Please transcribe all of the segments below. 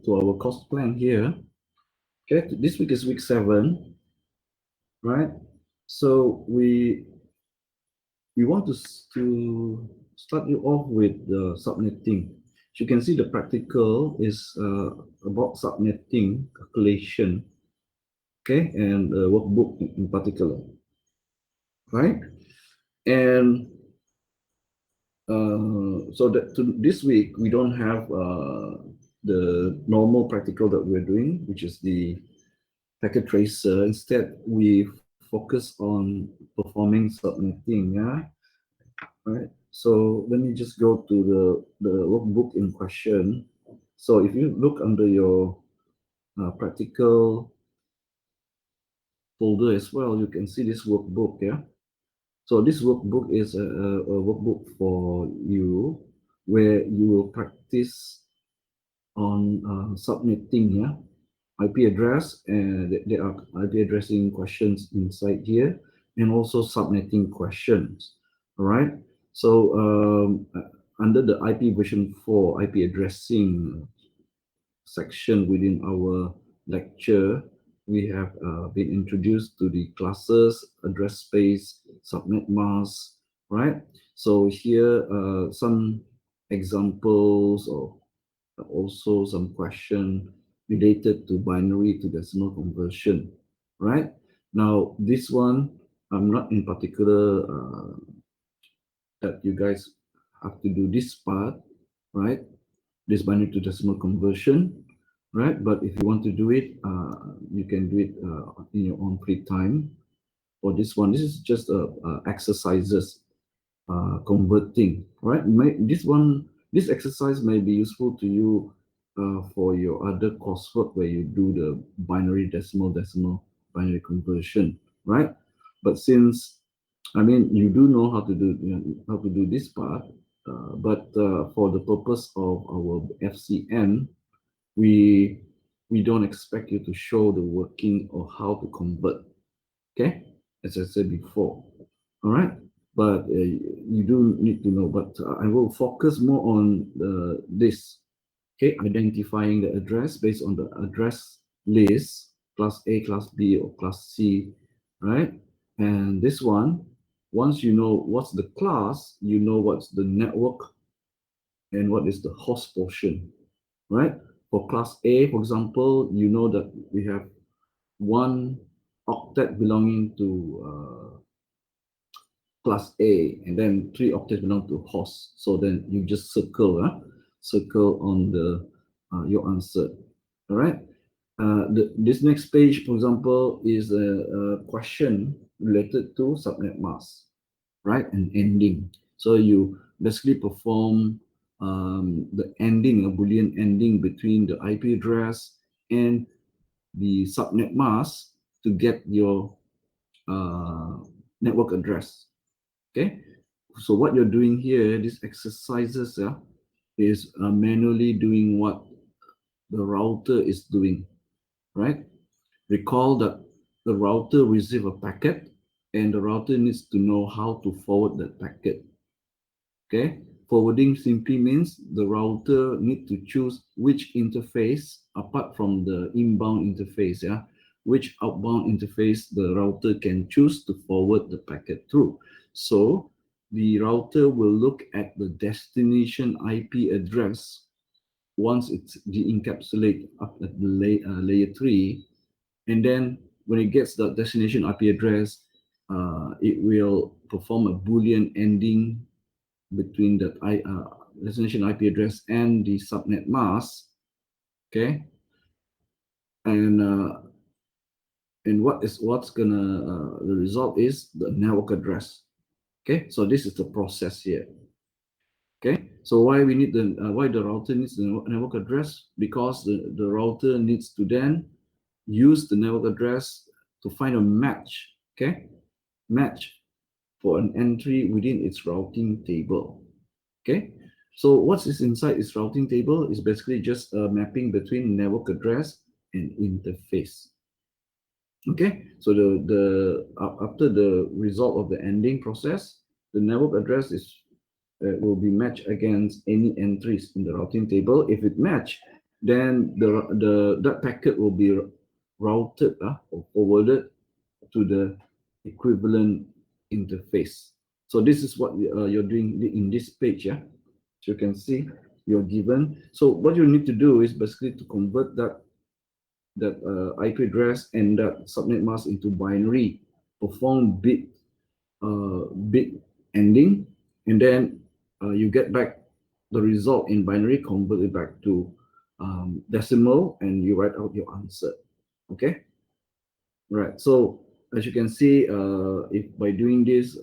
to our course plan here. Okay, this week is week 7, right? So we want to start you off with the subnetting. As you can see, the practical is about subnetting calculation, okay, and the workbook in particular, right? And so that this week we don't have the normal practical that we're doing, which is the packet tracer. Instead, we focus on performing subnetting. Yeah, right. So let me just go to the workbook in question. So if you look under your practical folder as well, you can see this workbook. Yeah. So this workbook is a workbook for you where you will practice on subnetting, yeah, IP address, and there are IP addressing questions inside here, and also subnetting questions. All right. So under the IP version 4 IP addressing section within our lecture, we have been introduced to the classes, address space, subnet mask, right? So here some examples of also some question related to binary to decimal conversion, right? Now this one, I'm not in particular that you guys have to do this part, right? This binary to decimal conversion, right? But if you want to do it, you can do it in your own free time. For this one, this is just exercises converting, right? This exercise may be useful to you for your other coursework where you do the binary decimal binary conversion, right? But since I mean you do know how to do this part, but for the purpose of our FCN, we don't expect you to show the working or how to convert. Okay, as I said before. All right, but you do need to know. But I will focus more on this. Okay, identifying the address based on the address list, class A, class B, or class C, right? And this one, once you know what's the class, you know what's the network and what is the host portion, right? For class A, for example, you know that we have one octet belonging to class A, and then 3 octets belong to host. So then you just circle on the your answer. All right. This next page, for example, is a question related to subnet mask, right? And ending. So you basically perform the ending, a Boolean ending between the IP address and the subnet mask to get your network address. Okay, so what you're doing here, these exercises, is manually doing what the router is doing, right? Recall that the router receives a packet and the router needs to know how to forward that packet. Okay, forwarding simply means the router needs to choose which interface apart from the inbound interface, which outbound interface the router can choose to forward the packet through. So the router will look at the destination IP address once it's de-encapsulated up at the layer 3, and then when it gets the destination IP address, it will perform a Boolean ending between the destination IP address and the subnet mask. Okay, and what's gonna the result is the network address. Okay, so this is the process here. Okay, so why we need why the router needs the network address? Because the router needs to then use the network address to find a match. Okay, match for an entry within its routing table. Okay, so what's inside its routing table is basically just a mapping between network address and interface. Okay, so after the result of the ending process, the network address is will be matched against any entries in the routing table. If it match, then that packet will be routed or forwarded to the equivalent interface. So this is what you're doing in this page. Yeah, so you can see you're given. So what you need to do is basically to convert that IP address and that subnet mask into binary, perform bit ending, and then you get back the result in binary, convert it back to decimal, and you write out your answer. Okay, right. So as you can see, if by doing this,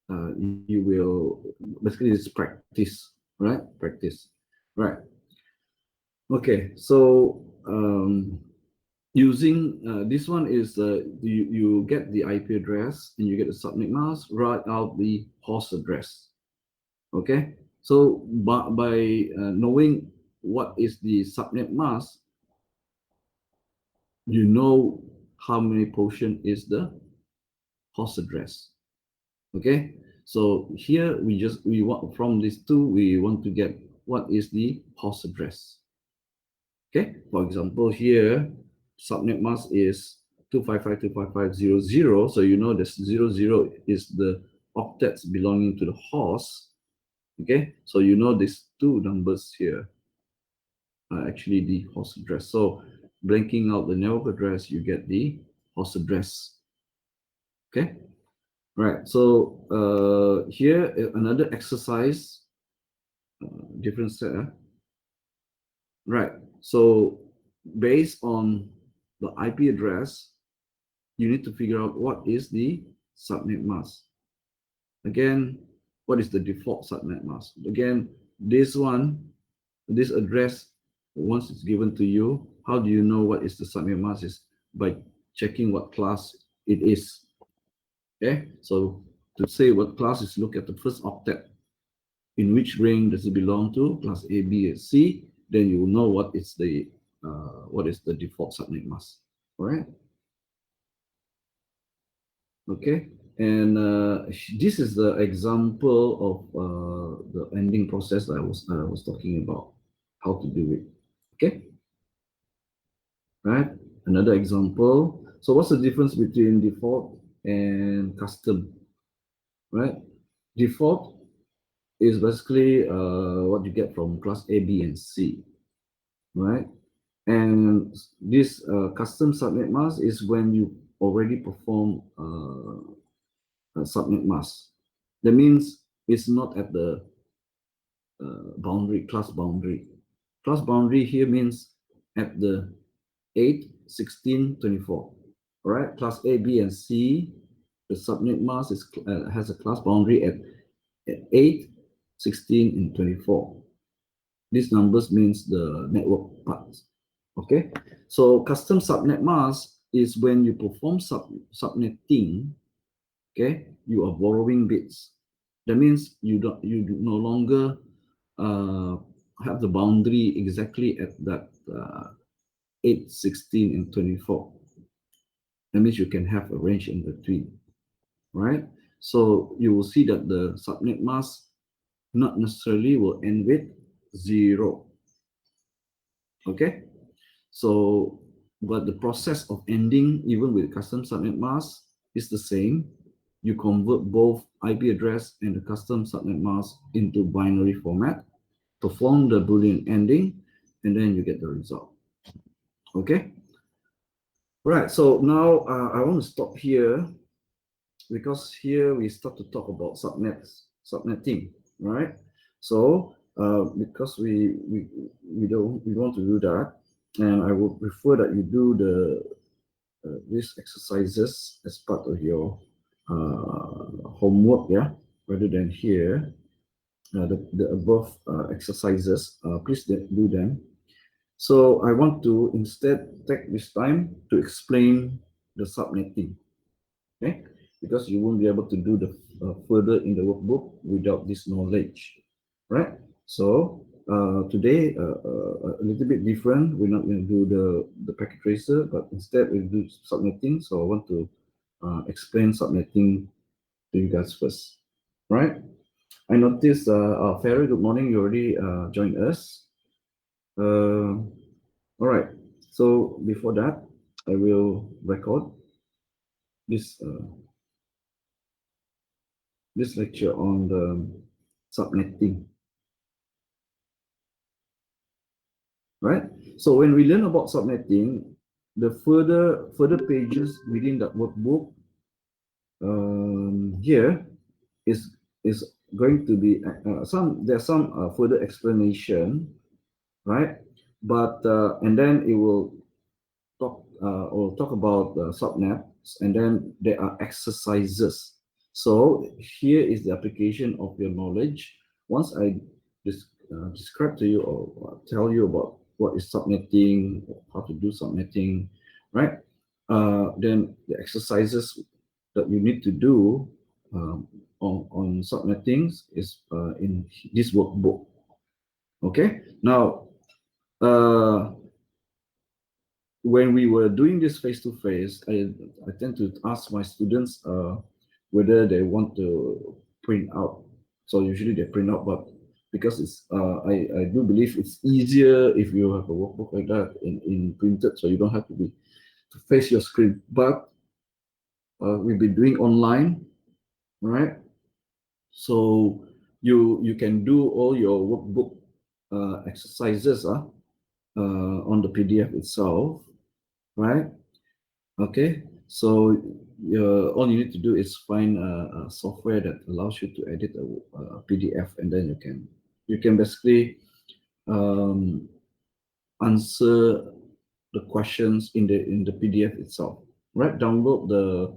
you will basically it's practice, right? Practice, right? Okay, so using this one is you get the IP address and you get the subnet mask, write out the host address. Okay, so by knowing what is the subnet mask, you know how many portion is the host address. Okay, so here we want from these two we want to get what is the host address. Okay, for example here subnet mask is 255.255.0.0, so you know this 0.0 is the octets belonging to the host. Okay, so you know these two numbers here are actually the host address. So blanking out the network address, you get the host address. Okay, right. So here another exercise, different set. Right. So based on the IP address, you need to figure out what is the subnet mask. Again, what is the default subnet mask? Again, this address, once it's given to you, how do you know what is the subnet mask? Is by checking what class it is. Okay, so to say what class is, look at the first octet. In which ring does it belong to? Class A, B, and C. Then you will know what is the default subnet mask. All right. Okay, and this is the example of the ending process that I was talking about, how to do it. Okay, right. Another example. So what's the difference between default and custom? Right. Default is basically what you get from class A, B, and C. Right. And this custom subnet mask is when you already perform a subnet mask. That means it's not at the boundary, class boundary. Class boundary here means at the 8, 16, 24. All right, class A, B, and C, the subnet mask has a class boundary at 8, 16, and 24. These numbers means the network parts. Okay, so custom subnet mask is when you perform subnetting. Okay, you are borrowing bits. That means you do no longer have the boundary exactly at that 8, 16, and 24. That means you can have a range in between, right? So you will see that the subnet mask not necessarily will end with 0. Okay, so but the process of ending even with custom subnet mask is the same. You convert both IP address and the custom subnet mask into binary format, perform the Boolean ending, and then you get the result. Okay, right. So now I want to stop here because here we start to talk about subnetting, right? So because we don't want to do that, and I would prefer that you do these exercises as part of your homework, yeah, rather than here. The above exercises, please do them. So I want to instead take this time to explain the subnetting, okay? Because you won't be able to do the further in the workbook without this knowledge, right? So today a little bit different. We're not going to do the packet tracer, but instead we'll do subnetting. So I want to explain subnetting to you guys first, right? I noticed, Ferry, good morning. You already joined us. All right. So before that, I will record this this lecture on the subnetting. Right. So when we learn about subnetting, the further pages within that workbook here is going to be there's some further explanation, right? But and then it will talk about subnets, and then there are exercises. So here is the application of your knowledge. Once I describe to you or tell you about what is subnetting, how to do subnetting, right? Then the exercises that you need to do on subnetting is in this workbook. Okay. Now, uh, when we were doing this face to face, I tend to ask my students whether they want to print out. So usually they print out, but because I do believe it's easier if you have a workbook like that in printed, so you don't have to be to face your screen. But we've been doing online, right? So you can do all your workbook exercises on the PDF itself, right? Okay, so all you need to do is find a software that allows you to edit a PDF, and then you can basically um, answer the questions in the PDF itself. Right, download the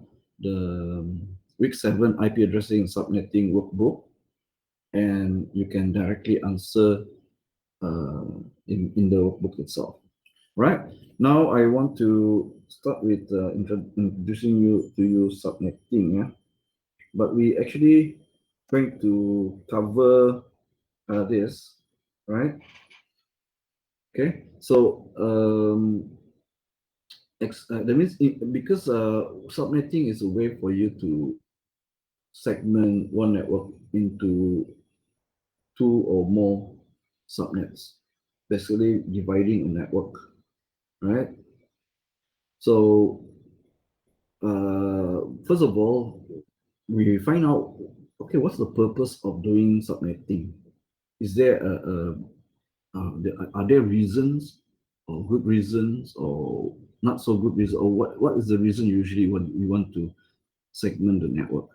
week 7 IP addressing subnetting workbook, and you can directly answer uh, in the workbook itself. Right, now I want to start with introducing you to subnetting. Yeah, but we actually going to cover this, right? Okay, so that means because subnetting is a way for you to segment one network into two or more subnets, basically dividing a network, right? So first of all, we find out, okay, what's the purpose of doing subnetting? Is there are there reasons or good reasons or not so good reasons, or what is the reason usually when we want to segment the network?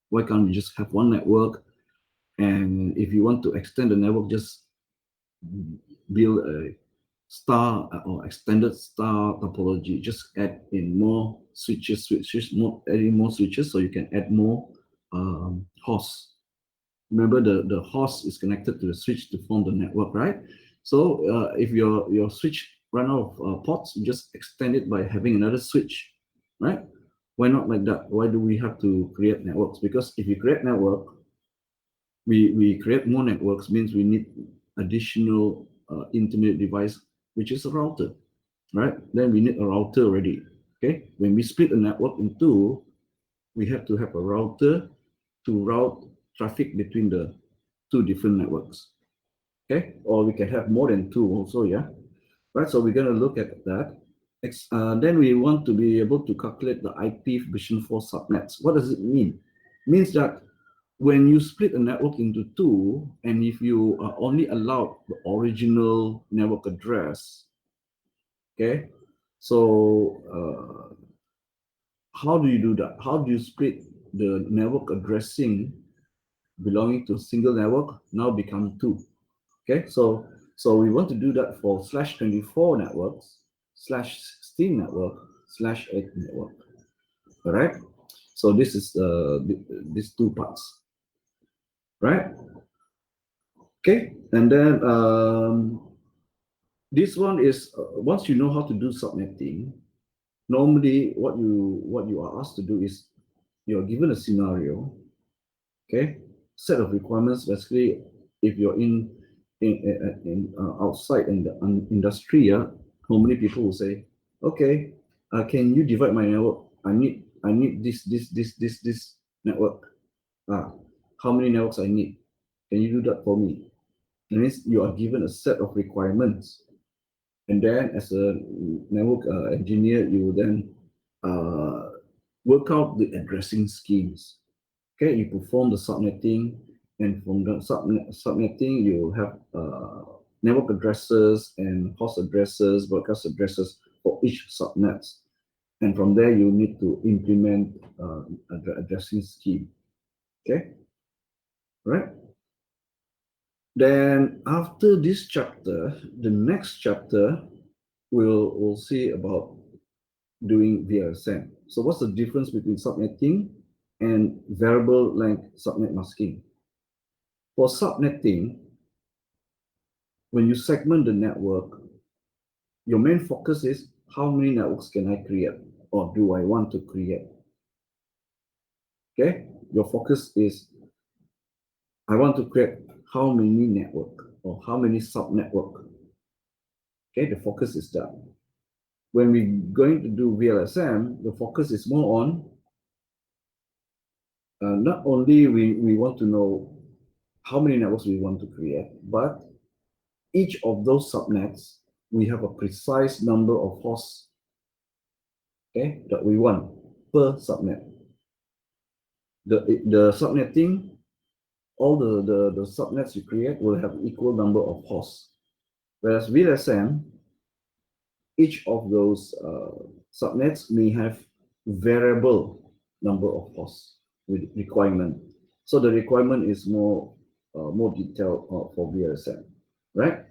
Why can't we just have one network, and if you want to extend the network, just build a star or extended star topology, just add in more adding more switches, so you can add more hosts. Remember, the host is connected to the switch to form the network, right? So if your switch run out of ports, you just extend it by having another switch, right? Why not like that? Why do we have to create networks? Because if you create network, we create more networks, means we need additional intermediate device, which is a router, right? Then we need a router already. Okay, when we split a network in two, we have to have a router to route traffic between the two different networks. Okay, or we can have more than two also, yeah. Right, so we're going to look at that. Then we want to be able to calculate the IP version 4 subnets. What does it mean? It means that when you split a network into two, and if you are only allowed the original network address, okay, so how do you do that? How do you split the network addressing belonging to a single network now become two? Okay, so we want to do that for /24 networks, /16 network, /8 network. All right. So this is these two parts, right? Okay, and then this one is once you know how to do subnetting. Normally, what you are asked to do is you are given a scenario, okay, set of requirements. Basically, if you're in outside in the industry, normally people will say, okay, can you divide my network? I need this network. How many networks I need? Can you do that for me? That means you are given a set of requirements, and then as a network engineer, you will then work out the addressing schemes. Okay, you perform the subnetting, and from the subnetting, you have network addresses and host addresses, broadcast addresses for each subnets. And from there, you need to implement addressing scheme. Okay, right? Then after this chapter, the next chapter we'll see about doing VLSM. So what's the difference between subnetting and variable length subnet masking? For subnetting, when you segment the network, your main focus is how many networks can I create or do I want to create? Okay, your focus is I want to create how many network or how many subnetwork. Okay, the focus is that. When we're going to do VLSM, the focus is more on not only we want to know how many networks we want to create, but each of those subnets, we have a precise number of hosts, okay, that we want per subnet. The subnetting, all the subnets you create will have equal number of hosts. Whereas VLSM, each of those subnets may have variable number of hosts with requirement. So the requirement is more detailed for VLSM, right?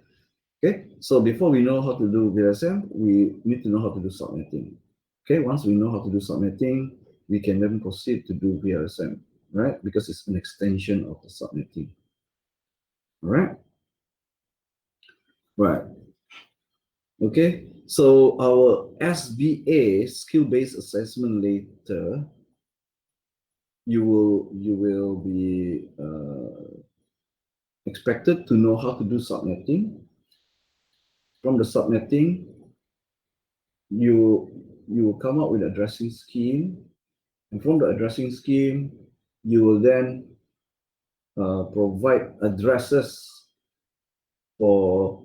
Okay, so before we know how to do VLSM, we need to know how to do subnetting. Okay, once we know how to do subnetting, we can then proceed to do VLSM, right? Because it's an extension of the subnetting. All right? Right. Okay, so our SBA, skill-based assessment later, you will be expected to know how to do subnetting. From the subnetting, you will come up with an addressing scheme, and from the addressing scheme, you will then provide addresses for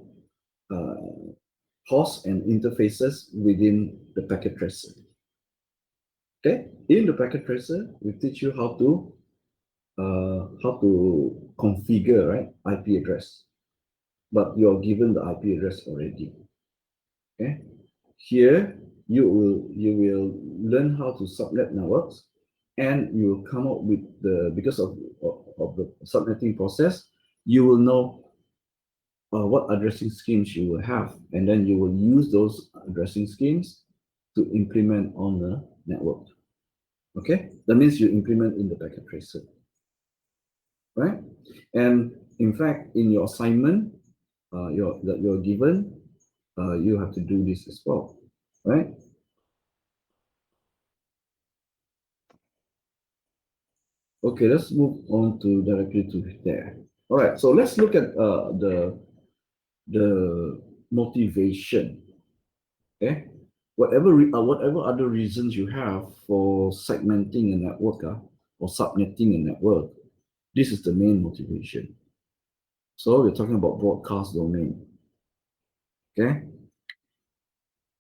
hosts and interfaces within the packet tracer. Okay, in the packet tracer, we teach you how to configure, right, IP address, but you're given the IP address already. Okay, here you will learn how to subnet networks, and you will come up with because of the subnetting process, you will know what addressing schemes you will have, and then you will use those addressing schemes to implement on the network. Okay, that means you implement in the packet tracer, right? And in fact, in your assignment, that you're given, you have to do this as well, right? Okay, let's move on to directly to there. All right, so let's look at the motivation. Okay, whatever other reasons you have for segmenting a network or subnetting a network, this is the main motivation. So we're talking about broadcast domain. Okay,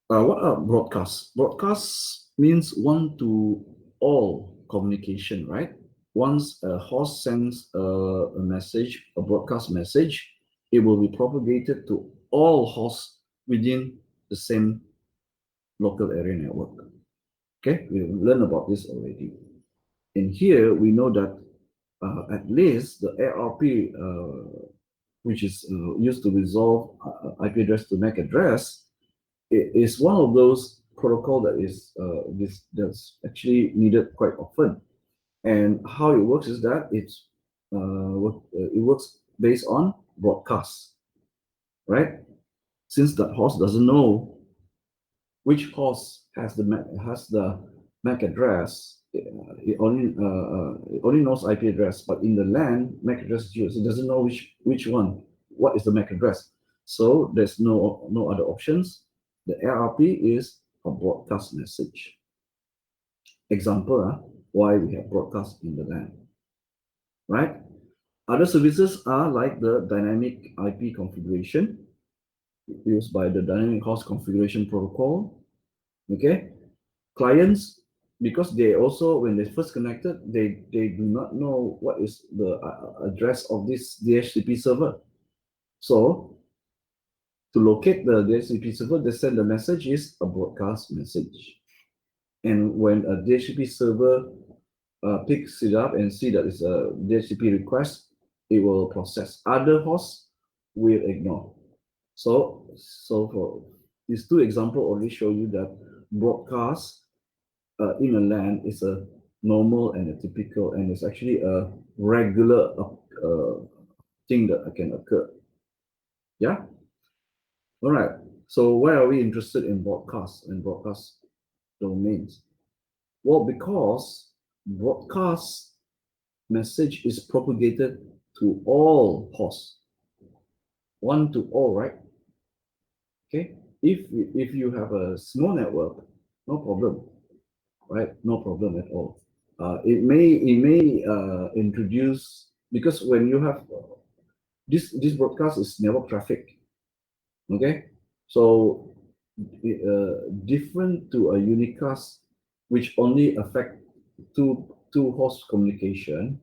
what are broadcasts? Broadcasts means one-to-all communication, right? Once a host sends a message, a broadcast message, it will be propagated to all hosts within the same local area network. Okay, we learned about this already. And here we know that at least the ARP, which is used to resolve IP address to MAC address, is one of those protocol that is that's actually needed quite often. And how it works is that it works based on broadcast, right? Since that host doesn't know which host has the MAC address, it only knows IP address, but in the LAN, MAC address is used. It doesn't know which one, what is the MAC address. So there's no other options. The ARP is a broadcast message. Example, why we have broadcast in the LAN, right? Other services are like the dynamic IP configuration used by the dynamic host configuration protocol. Okay, clients, because they also, when they first connected, they do not know what is the address of this DHCP server. So to locate the DHCP server, they send the message is a broadcast message. And when a DHCP server picks it up and see that it's a DHCP request, it will process. Other hosts will ignore. So for these two examples already show you that broadcast in a LAN is a normal and a typical, and it's actually a regular thing that can occur. Yeah. All right. So why are we interested in broadcast and broadcast domains? Well, because broadcast message is propagated to all hosts, one to all, right? Okay. If you have a small network, no problem, right? No problem at all. It may introduce, because when you have this broadcast is network traffic, okay? So different to a unicast, which only affect two host communication.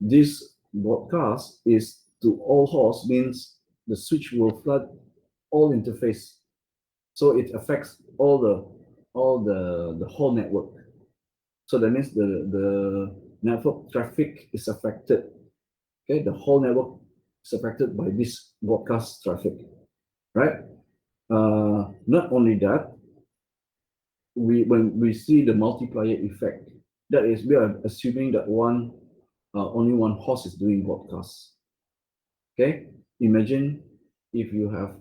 This broadcast is to all hosts, means the switch will flood all interface, so it affects the whole network. So that means the network traffic is affected. Okay, the whole network is affected by this broadcast traffic, right? Not only that, when we see the multiplier effect, that is, we are assuming that only one host is doing broadcast. Okay, imagine if you have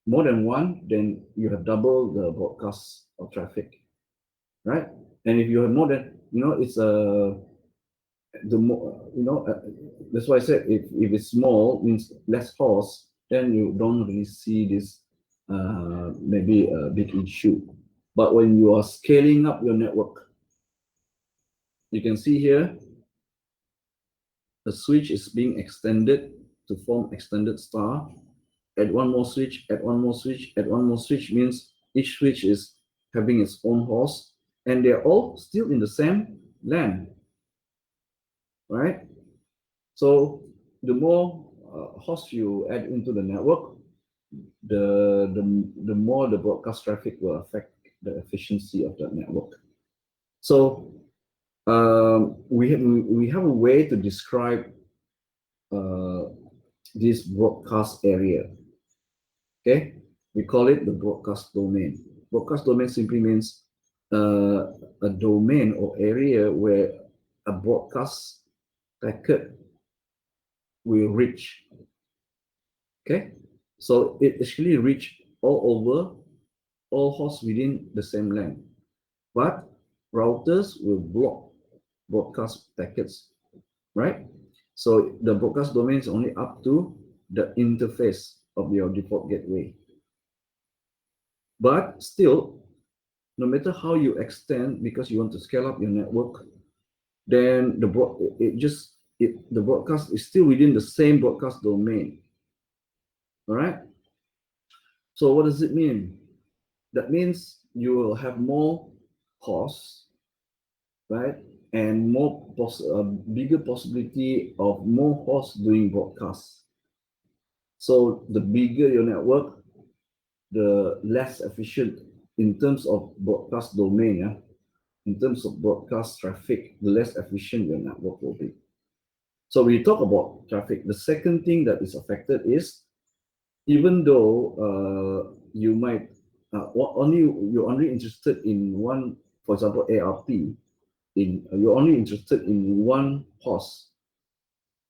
more than one, then you have double the broadcast of traffic, right? And if you have more than, it's the more, that's why I said if it's small, means less hosts, then you don't really see this maybe a big issue. But when you are scaling up your network, you can see here the switch is being extended to form extended star. Add one more switch, add one more switch, add one more switch, means each switch is having its own host, and they're all still in the same LAN, right? So the more hosts you add into the network, the more the broadcast traffic will affect the efficiency of that network. So we have a way to describe this broadcast area. Okay, we call it the broadcast domain. Broadcast domain simply means a domain or area where a broadcast packet will reach. Okay, so it actually reach all over all hosts within the same LAN, but routers will block broadcast packets, right? So the broadcast domain is only up to the interface of your default gateway. But still, no matter how you extend, because you want to scale up your network, then the broadcast is still within the same broadcast domain. All right. So what does it mean? That means you will have more hosts, right? And bigger possibility of more hosts doing broadcasts. So the bigger your network, the less efficient in terms of broadcast domain. Yeah? In terms of broadcast traffic, the less efficient your network will be. So when you talk about traffic, the second thing that is affected is, even though you might you're only interested in one, for example, ARP, you're only interested in one host.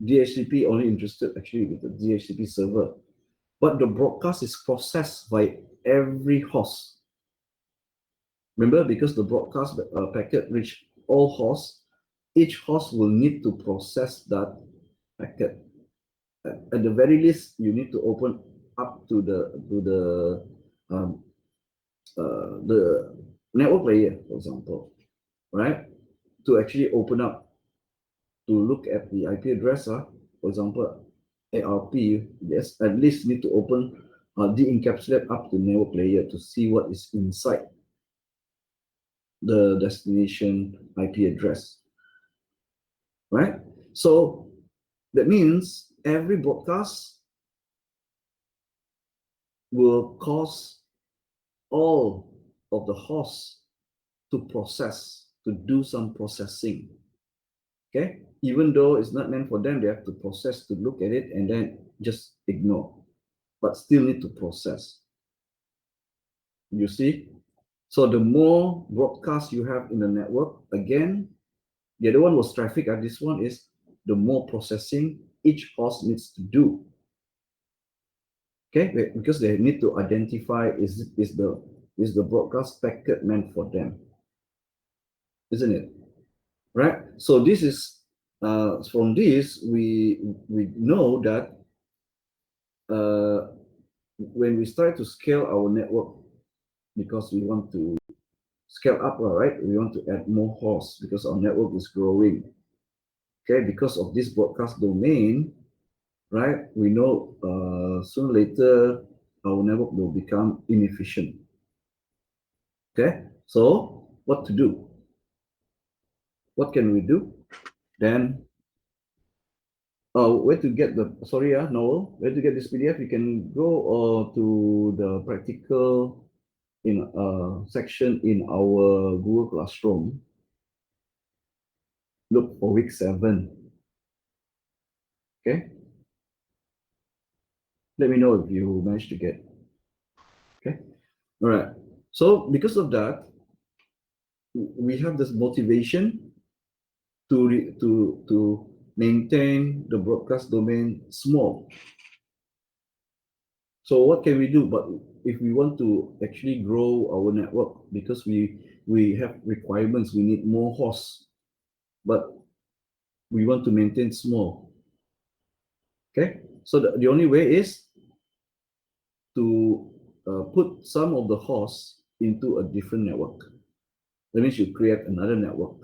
DHCP only interested actually with the DHCP server, but the broadcast is processed by every host. Remember, because the broadcast packet reach all hosts, each host will need to process that packet. At the very least, you need to open up to the network layer, for example, right? To actually open up to look at the IP address. for example, ARP, yes, at least need to open de-encapsulate up the network layer to see what is inside the destination IP address, right? So that means every broadcast will cause all of the hosts to process, to do some processing. Okay, even though it's not meant for them, they have to process to look at it and then just ignore, but still need to process. You see? So the more broadcasts you have in the network, again, the other one was traffic, and this one is the more processing each host needs to do. Okay, because they need to identify is the broadcast packet meant for them, isn't it? Right? So this is from this we know that when we start to scale our network, because we want to scale up, right? We want to add more hosts because our network is growing. Okay, because of this broadcast domain, right? We know sooner or later our network will become inefficient. Okay, so what to do? What can we do? Then, where to get the, sorry, Noel, where to get this PDF? You can go to the practical in section in our Google Classroom. Look for week 7. Okay. Let me know if you managed to get. Okay. All right. So because of that, we have this motivation to maintain the broadcast domain small. So what can we do? But if we want to actually grow our network, because we have requirements, we need more hosts, but we want to maintain small. Okay. So the only way is to put some of the hosts into a different network. That means you create another network,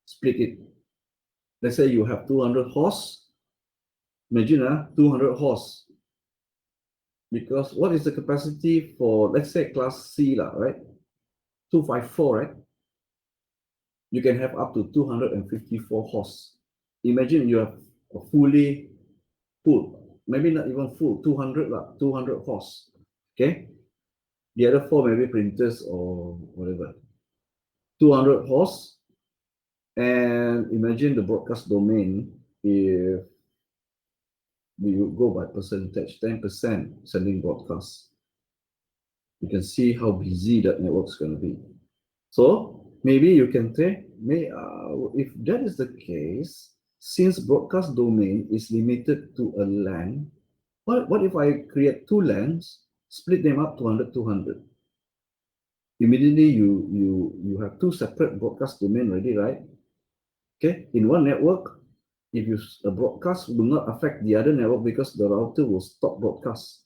split it. Let's say you have 200 hosts. Imagine 200 hosts. Because what is the capacity for, let's say, class C, right? 254, right? You can have up to 254 hosts. Imagine you have a fully full, maybe not even full, 200, 200 hosts. Okay? The other 4 maybe printers or whatever. 200 hosts. And imagine the broadcast domain, if we go by percentage, 10% sending broadcasts. You can see how busy that network is going to be. So maybe you can say, if that is the case, since broadcast domain is limited to a LAN, what if I create 2 LANs, split them up 200, 200? Immediately you have 2 separate broadcast domain already, right? Okay, in one network, if a broadcast will not affect the other network because the router will stop broadcast.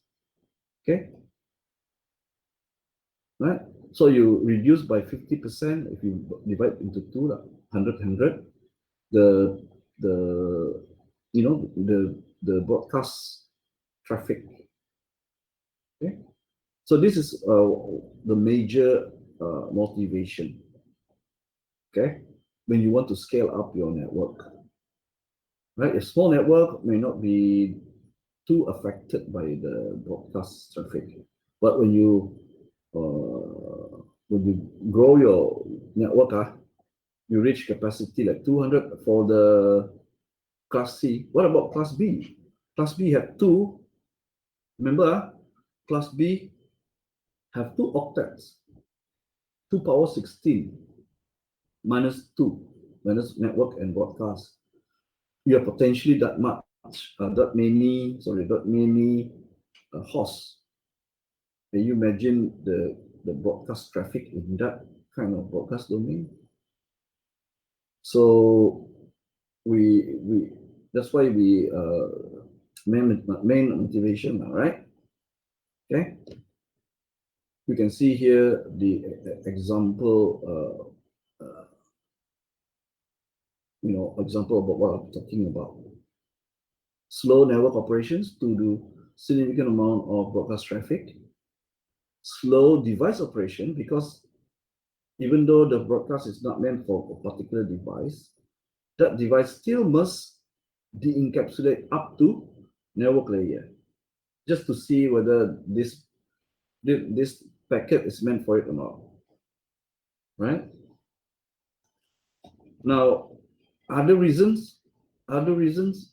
Okay, right? So you reduce by 50% if you divide into 2, 100, 100. The the broadcast traffic. Okay, so this is the major motivation. Okay, when you want to scale up your network, right? A small network may not be too affected by the broadcast traffic, but when you grow your network, you reach capacity like 200 for the class C. What about class B? Class B have 2. Remember, class B have 2 octets, 2 power 16 minus 2 minus network and broadcast. You have potentially that many hosts. Can you imagine the broadcast traffic in that kind of broadcast domain? So we that's why we main motivation, right? Okay. You can see here the example, example about what I'm talking about. slow network operations to do significant amount of broadcast traffic, slow device operation, because even though the broadcast is not meant for a particular device, that device still must de-encapsulate up to network layer, just to see whether this packet is meant for it or not, right? Now, other reasons,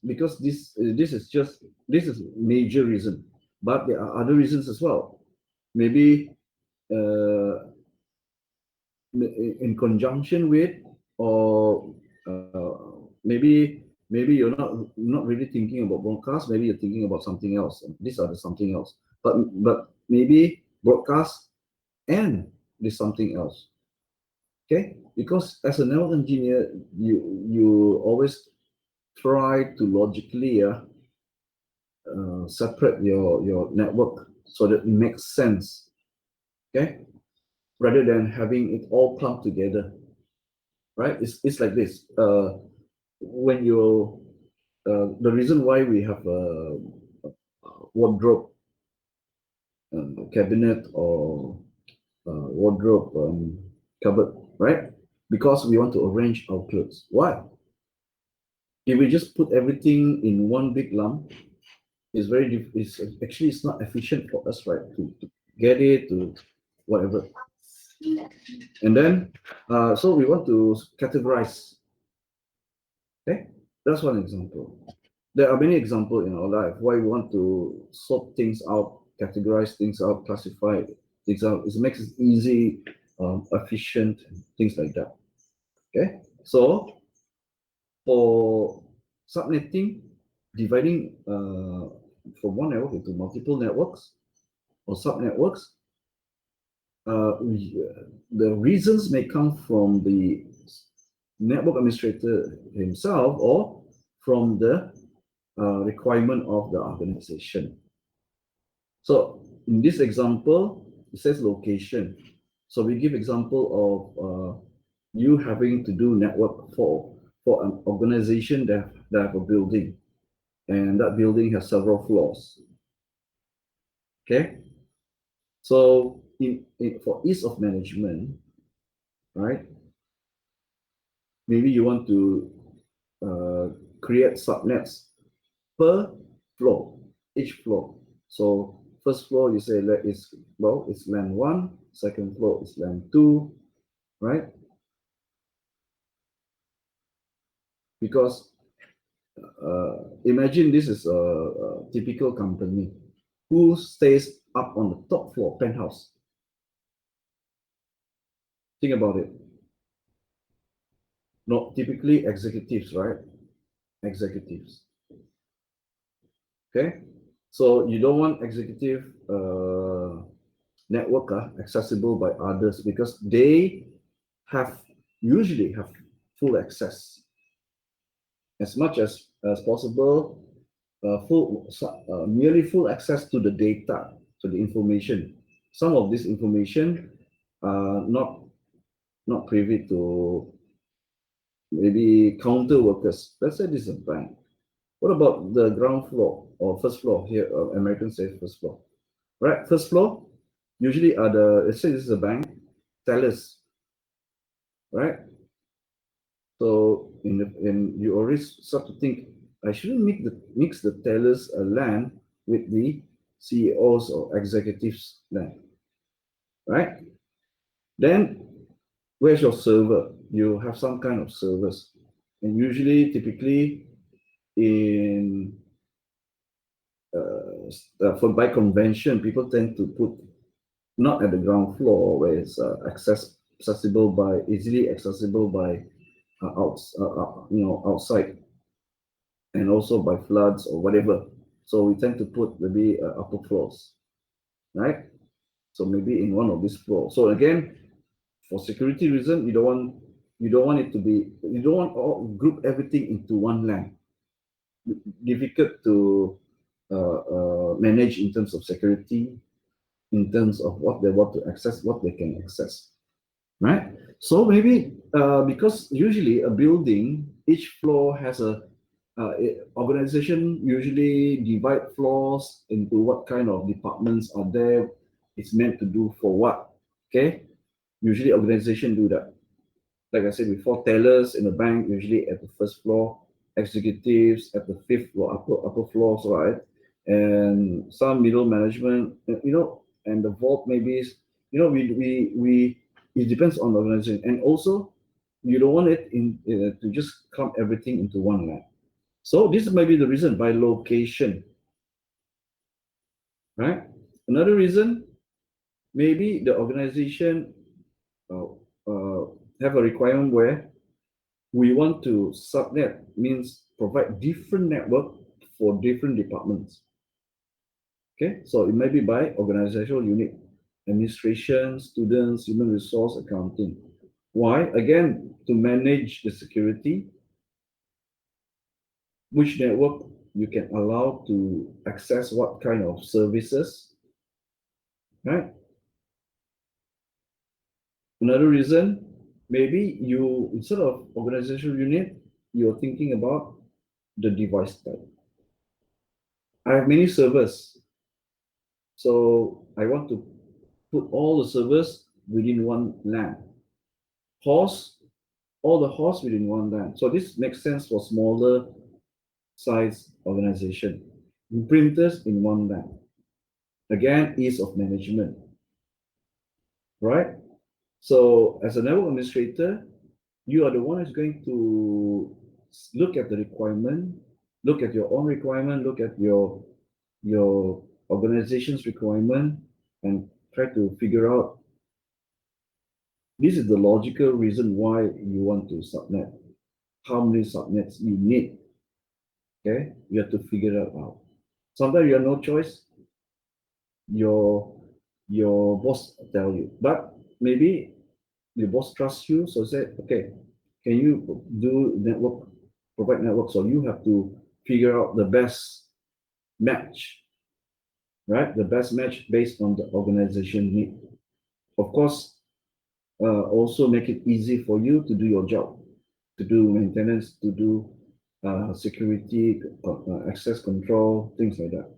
because this is major reason, but there are other reasons as well. Maybe uh, in conjunction with, or maybe you're not really thinking about broadcast. Maybe you're thinking about something else. These are the something else, but maybe broadcast and there's something else. Okay, because as a network engineer, you always try to logically separate your network so that it makes sense. Okay, rather than having it all clumped together, right? It's like this. When you the reason why we have a wardrobe cabinet or wardrobe cupboard, right? Because we want to arrange our clothes. Why? If we just put everything in one big lump, it's actually it's not efficient for us, right? To get it to whatever, and then so we want to categorize. Okay, that's one example. There are many examples in our life why we want to sort things out, categorize things out, classify things out. It makes it easy, efficient, things like that. Okay, so for subnetting, dividing from one network into multiple networks or subnetworks, the reasons may come from the network administrator himself or from the requirement of the organization. So in this example, it says location. So we give example of you having to do network for an organization that have a building, and that building has several floors. Okay, so for ease of management, right? Maybe you want to create subnets per floor, each floor. So first floor, you say it's LAN 1, second floor is LAN 2, right? Because imagine this is a typical company who stays up on the top floor, penthouse. Think about it. Not typically executives, right? Executives. Okay, so you don't want executive network accessible by others because they usually have full access as much as possible, nearly full access to the data, to the information. Some of this information not privy to maybe counter workers. Let's say this is a bank. What about the ground floor or first floor here? American says first floor, right? First floor usually are let's say this is a bank, tellers, right? So you always start to think, I shouldn't mix the tellers LAN with the CEOs or executives LAN, right? Then where's your server? You have some kind of servers, and typically in by convention, people tend to put not at the ground floor where it's easily accessible by outside, and also by floods or whatever. So we tend to put maybe upper floors, right? So maybe in one of these floors. So again, for security reason, you don't want it to be, you don't want all group everything into one LAN. Difficult to manage in terms of security, in terms of what they want to access, what they can access, right? So maybe because usually a building, each floor has a organization usually divide floors into what kind of departments are there. It's meant to do for what. Okay, usually organization do that. Like I said before, tellers in the bank usually at the first floor, executives at the fifth floor, upper floors, right? And some middle management, and the vault maybe is, we it depends on the organization, and also you don't want it in to just clump everything into one line. So this may be the reason by location, right? Another reason, maybe the organization uh, uh, have a requirement where we want to subnet, means provide different network for different departments. Okay, so it may be by organizational unit, administration, students, human resource, accounting. Why? Again, to manage the security, which network you can allow to access what kind of services, right? Another reason, maybe you, instead of organizational unit, you're thinking about the device type. I have many servers, so I want to put all the servers within one LAN. Host, all the hosts within one LAN. So this makes sense for smaller size organization. Printers in one LAN. Again, ease of management, right? So as a network administrator, you are the one who's going to look at the requirement, look at your own requirement, look at your organization's requirement, and try to figure out this is the logical reason why you want to subnet. How many subnets you need. Okay, you have to figure that out. Sometimes you have no choice. Your your boss tell you, but maybe your boss trusts you, so say, okay, can you do network, provide network? So you have to figure out the best match, right? The best match based on the organization need. Of course, also make it easy for you to do your job, to do maintenance, to do security, access control, things like that.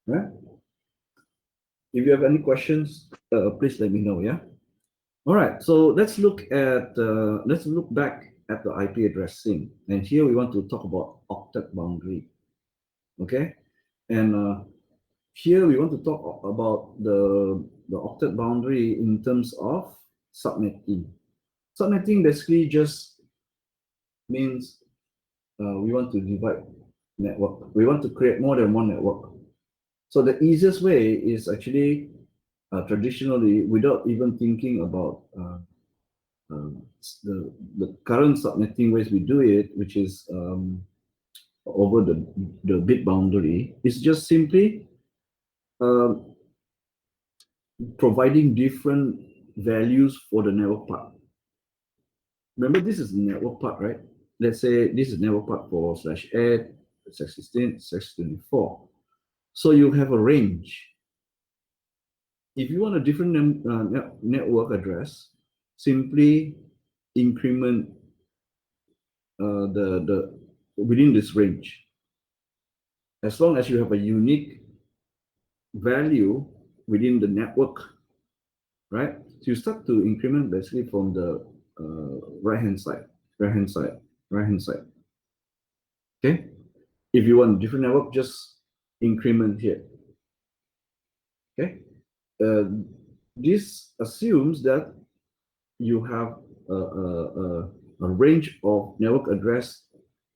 Right? If you have any questions, please let me know. Yeah. All right. So let's look back at the IP addressing, and here we want to talk about octet boundary. Okay, and here we want to talk about the octet boundary in terms of subnetting. Subnetting basically just means we want to divide network. We want to create more than one network. So the easiest way is actually traditionally, without even thinking about the current subnetting ways we do it, which is over the bit boundary, is just simply um, providing different values for the network part. Remember, this is the network part, right? Let's say this is network part for /8, /16, /24. So you have a range. If you want a different network address, simply increment the within this range. As long as you have a unique value within the network, right? So you start to increment basically from the right hand side, right hand side, right hand side. Okay. If you want different network, just increment here. Okay. This assumes that you have a range of network address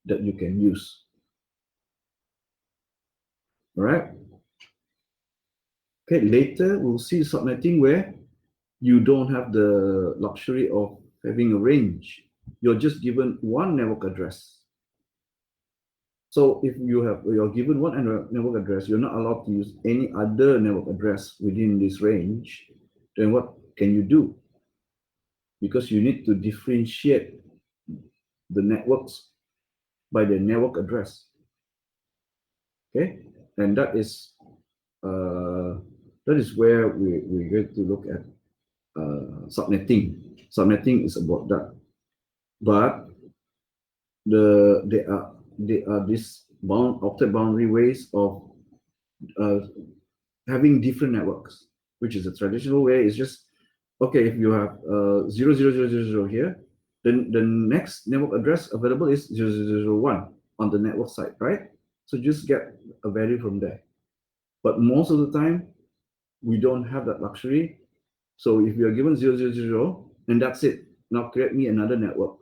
that you can use. All right. Okay. Later we'll see subnetting where you don't have the luxury of having a range. You're just given one network address. So if you're given one network address, you're not allowed to use any other network address within this range. Then what can you do? Because you need to differentiate the networks by the network address. Okay, and that is where we're going to look at subnetting. Subnetting is about that, but they are this octet boundary ways of uh, having different networks, which is a traditional way. Is just okay if you have 00000 here, then the next network address available is 0001 on the network side, right? So just get a value from there. But most of the time, we don't have that luxury. So if we are given 000, and that's it. Now create me another network.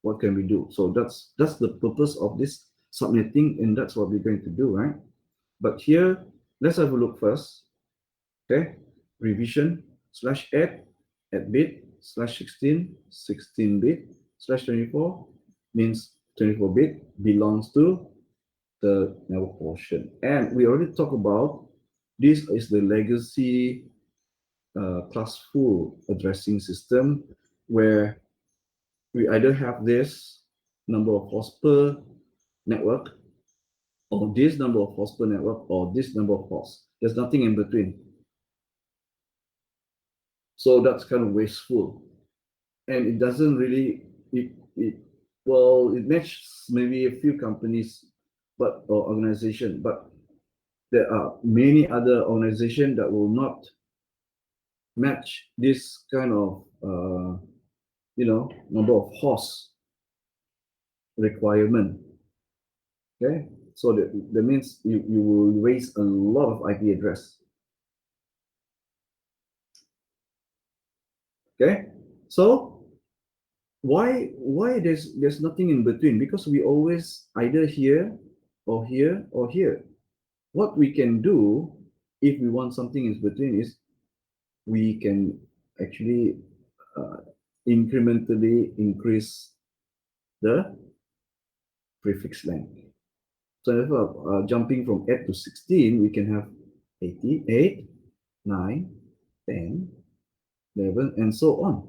What can we do? So that's the purpose of this subnetting, and that's what we're going to do, right? But here, let's have a look first. Okay, revision slash add bit slash 16 bit slash 24 means 24 bit belongs to the network portion. And we already talked about this is the legacy classful addressing system where we either have this number of hosts per network or this number of hosts per network or this number of hosts. There's nothing in between. So that's kind of wasteful. And it doesn't really, it matches maybe a few companies or organization, but there are many other organizations that will not match this kind of number of hosts requirement. Okay, so that means you will waste a lot of IP address. Okay, so why there's nothing in between? Because we always either here or here or here. What we can do if we want something in between is we can actually incrementally increase the prefix length. So if jumping from 8 to 16, we can have 88, 9, 10, 11, and so on.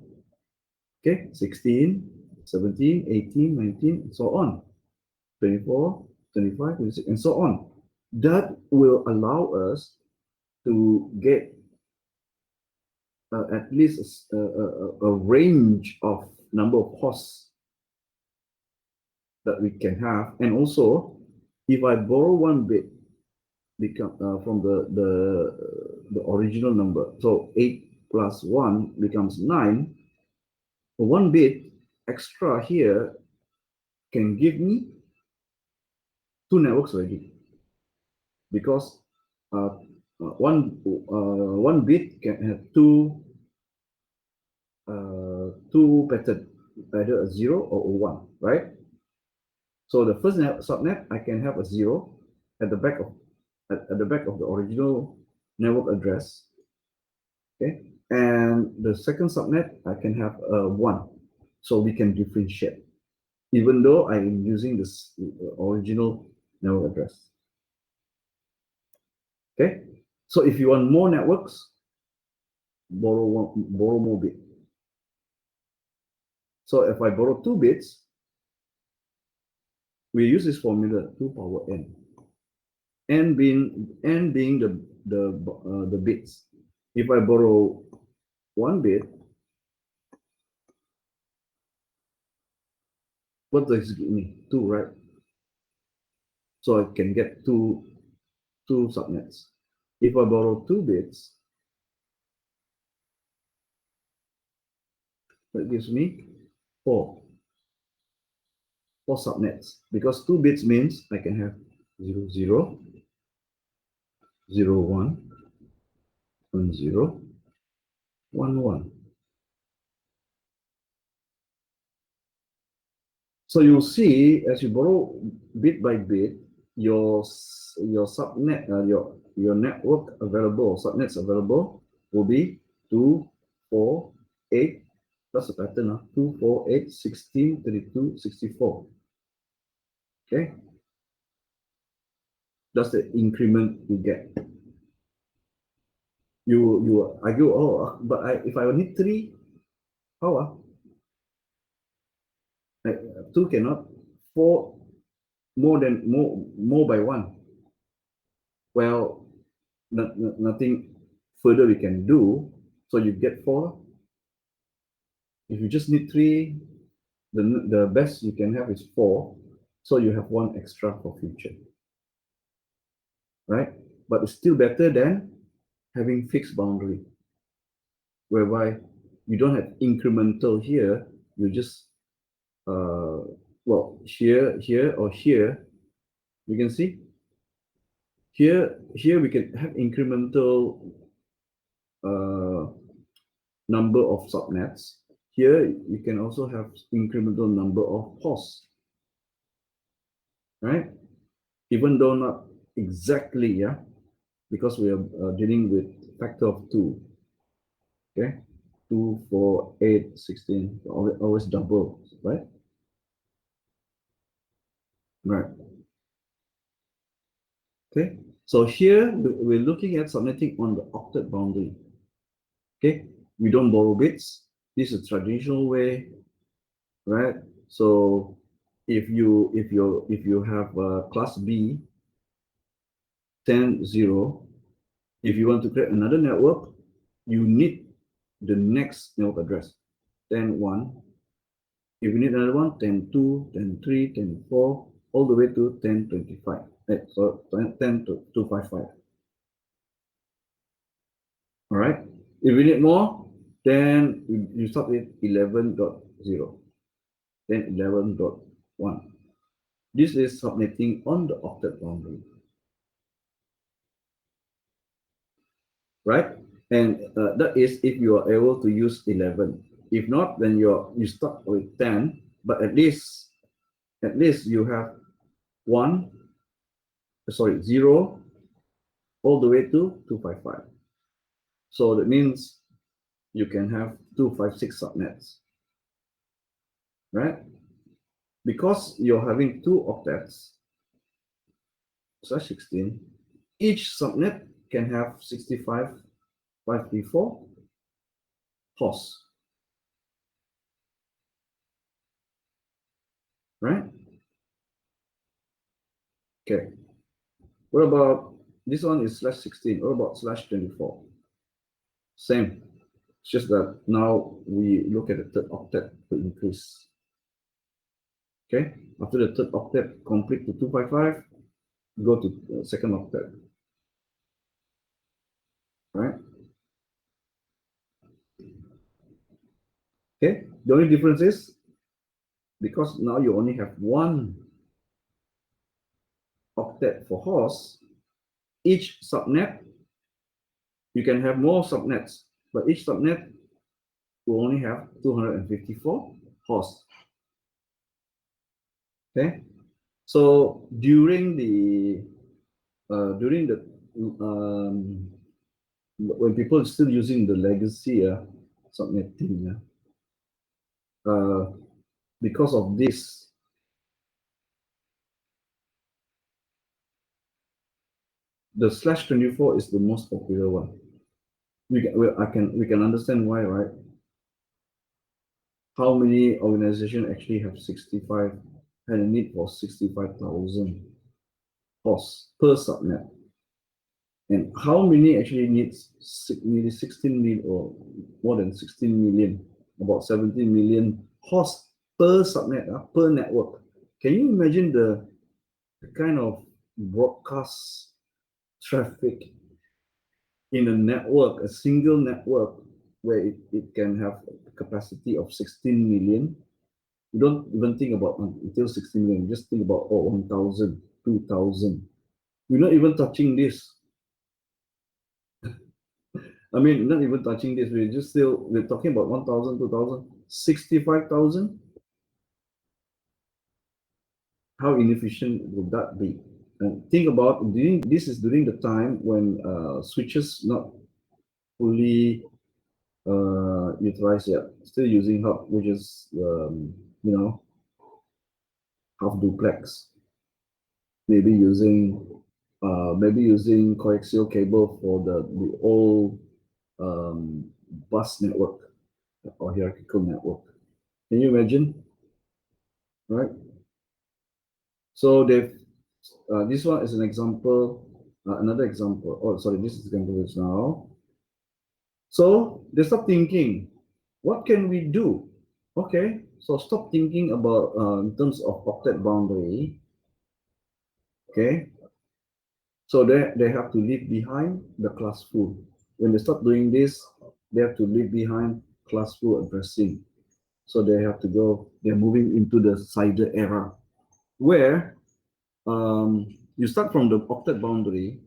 Okay, 16, 17, 18, 19, and so on. 24, 25, 26, and so on. That will allow us to get at least a range of number of hosts that we can have. And also, if I borrow one bit from the original number, so 8 plus 1 becomes 9, one bit extra here can give me two networks already, because one bit can have two pattern, either a 0 or a 1, right? So the first subnet, I can have a 0 at the back of the original network address. Okay, and the second subnet, I can have a 1, so we can differentiate, even though I am using this original network address. Okay, so if you want more networks, borrow more bit. So if I borrow 2 bits, we use this formula 2 power n. N being the bits. If I borrow 1 bit, what does it give me? 2, right? So I can get two subnets. If I borrow 2 bits, that gives me 4 subnets, because 2 bits means I can have 0, 0, 0, 1, 1, 0, 1, 1. So you'll see as you borrow bit by bit, your subnet, your network available, subnets available will be 2, 4, 8. That's the pattern. 2, 4, 8, 16, 32, 64. Okay, that's the increment you get. You argue, oh, but if I need 3, how? Like 2 cannot, 4 more by 1. Well, nothing further we can do. So you get 4. If you just need 3, the best you can have is 4, so you have 1 extra for future, right? But it's still better than having fixed boundary, whereby you don't have incremental here, you just well, here or here, you can see here we can have incremental number of subnets. Here you can also have incremental number of hosts, right? Even though not exactly, yeah, because we are dealing with factor of 2, okay? 2, 4, 8, 16, always double, right? Right. Okay. So here we're looking at subnetting on the octet boundary. Okay. We don't borrow bits. This is a traditional way, right? So if you have class B 10, 0, if you want to create another network, you need the next network address 10, 1. If you need another one, 10, 2, 10, 3, 10, 4, all the way to 10, 25. So 10 to 255. All right. If you need more, then you start with 11.0, then 11.1. This is subnetting on the octet boundary, right? And that is if you are able to use 11. If not, then you start with 10, but at least you have 1, sorry, 0, all the way to 255. So that means you can have 256 subnets, right? Because you're having 2 octets, /16, each subnet can have 65, 534 hosts, right? Okay. What about this one is /16? What about /24? Same. It's just that now we look at the third octet to increase. Okay. After the third octet complete to 255, go to the second octet. Right? Okay. The only difference is because now you only have 1 octet for hosts, each subnet, you can have more subnets, but each subnet will only have 254 hosts. Okay, so during the when people are still using the legacy subnetting, because of this, the /24 is the most popular one. We can understand why, right? How many organizations actually have 65 and a need for 65,000 hosts per subnet? And how many actually needs nearly 16 million or more than 16 million, about 17 million hosts per subnet, per network? Can you imagine the kind of broadcast traffic in a network, a single network, where it can have a capacity of 16 million? You don't even think about until 16 million, just think about 1,000, 2,000. We're not even touching this. I mean, not even touching this, we're talking about 1,000, 2,000, 65,000. How inefficient would that be? And think about this is during the time when switches not fully utilized yet, still using hub, which is half duplex, maybe using coaxial cable for the old bus network or hierarchical network. Can you imagine? Right? So this one is an example, another example. Oh, sorry, this is example is now. So they start thinking, what can we do Okay, so stop thinking about in terms of octet boundary. Okay, so they have to leave behind the classful. When they start doing this, they have to leave behind classful addressing. So they have to go. They're moving into the CIDR era, where you start from the octet boundary,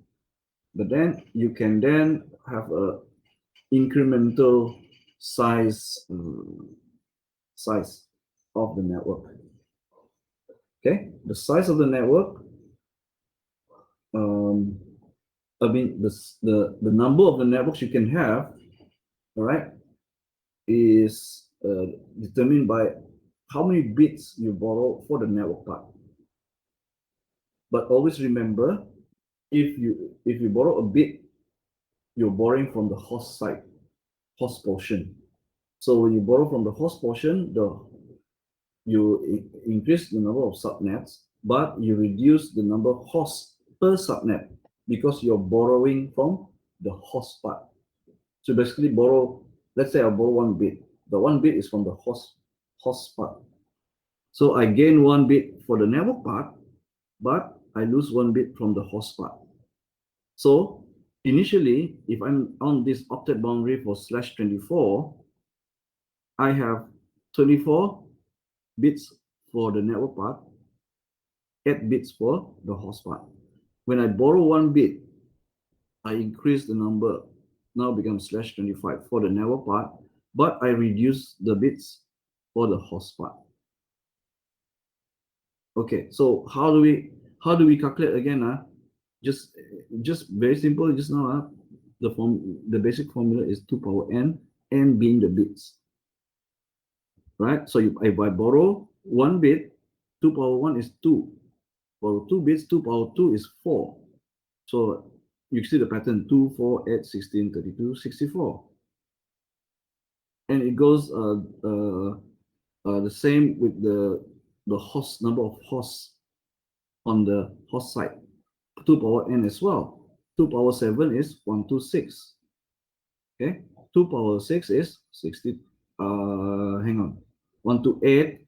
but then you can then have a incremental size of the network. Okay, the size of the network. Um, I mean, the number of the networks you can have, all right, is determined by how many bits you borrow for the network part. But always remember, if you borrow a bit, you're borrowing from the host side, host portion. So when you borrow from the host portion, you increase the number of subnets, but you reduce the number of hosts per subnet because you're borrowing from the host part. So basically borrow, let's say I borrow 1 bit. The 1 bit is from the host part. So I gain 1 bit for the network part, but I lose 1 bit from the host part. So initially, if I'm on this octet boundary for /24, I have 24 bits for the network part, 8 bits for the host part. When I borrow 1 bit, I increase the number, now becomes /25 for the network part, but I reduce the bits for the host part. Okay, so how do we calculate again? Just very simple. Just now, the basic formula is 2 power n being the bits, right? So if I borrow 1 bit, 2 power 1 is 2. For 2 bits, 2 power 2 is 4. So you see the pattern: 2, 4, 8, 16, 32, 64. And it goes the same with the host number of hosts on the host side. 2 power n as well. 2 power 7 is 126. Okay, 2 power 6 is 60. Hang on. 1 to 8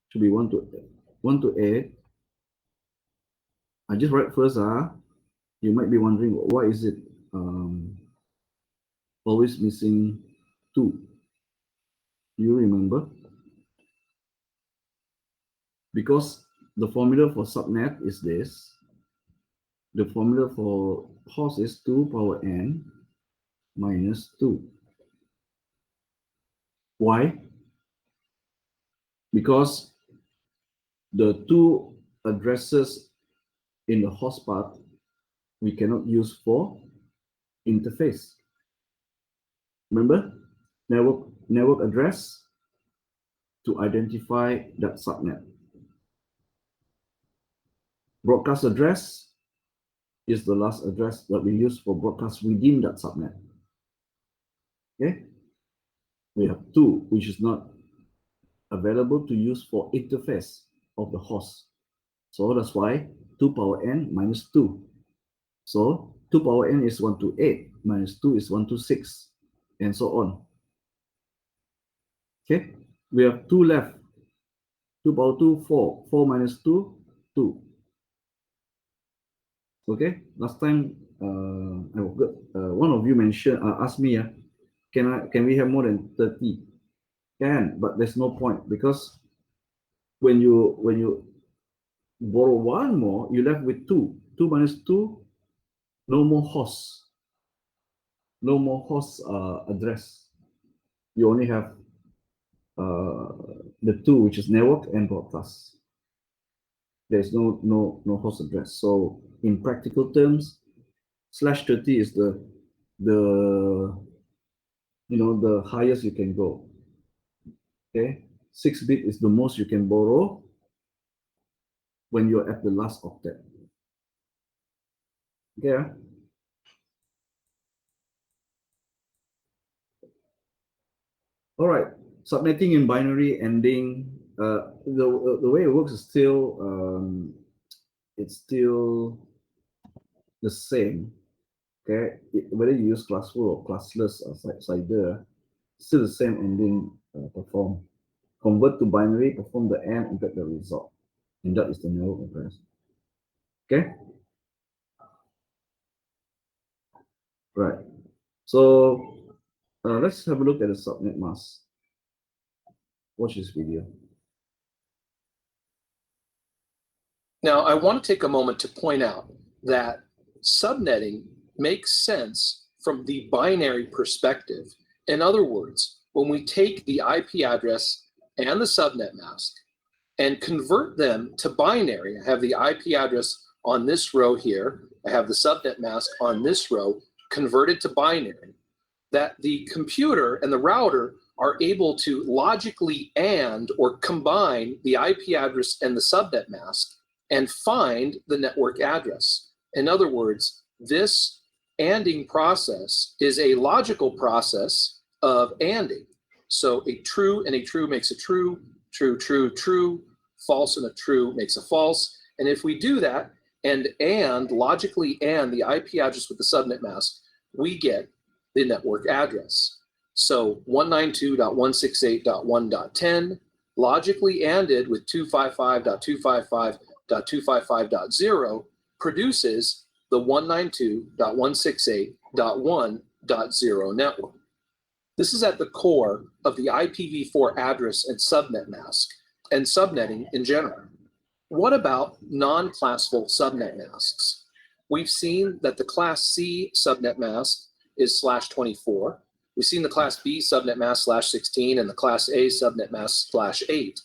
should be 1 to 8. I just write first. You might be wondering, why is it always missing 2? You remember? Because the formula for subnet is this. The formula for host is 2 power n minus 2. Why? Because the two addresses in the host part we cannot use for interface. Remember, network address to identify that subnet. Broadcast address is the last address that we use for broadcast within that subnet. Okay, we have 2, which is not available to use for interface of the host. So that's why 2 power n minus 2. So 2 power n is 1 to 8, minus 2 is 1 to 6, and so on. Okay, we have 2 left. 2 power 2, 4. 4 minus 2, 2. Okay, last time one of you mentioned, asked me, can we have more than 30? Can, but there's no point, because when you borrow one more, you're left with 2. 2 minus 2, no more hosts. No more host address. You only have the 2, which is network and broadcast. There's no host address. So in practical terms, /30 is the the highest you can go. Okay, 6-bit is the most you can borrow when you're at the last octet. Okay. All right. Subnetting in binary ending. The way it works is still it's still the same. Okay, whether you use classful or classless or CIDR, still the same ending perform. convert to binary, perform the AND, and get the result. And that is the network address. Okay? Right. So let's have a look at the subnet mask. Watch this video. Now, I want to take a moment to point out that subnetting makes sense from the binary perspective. In other words, when we take the IP address and the subnet mask and convert them to binary, I have the IP address on this row here, I have the subnet mask on this row, converted to binary, that the computer and the router are able to logically AND or combine the IP address and the subnet mask and find the network address. In other words, this ANDing process is a logical process of ANDing. So a true and a true makes a true, true, true, true, false and a true makes a false. And if we do that and logically AND the IP address with the subnet mask, we get the network address. So 192.168.1.10 logically ANDed with 255.255.255.0 produces the 192.168.1.0 network. This is at the core of the IPv4 address and subnet mask and subnetting in general. What about non-classful subnet masks? We've seen that the class C subnet mask is /24. We've seen the class B subnet mask /16 and the class A subnet mask /8.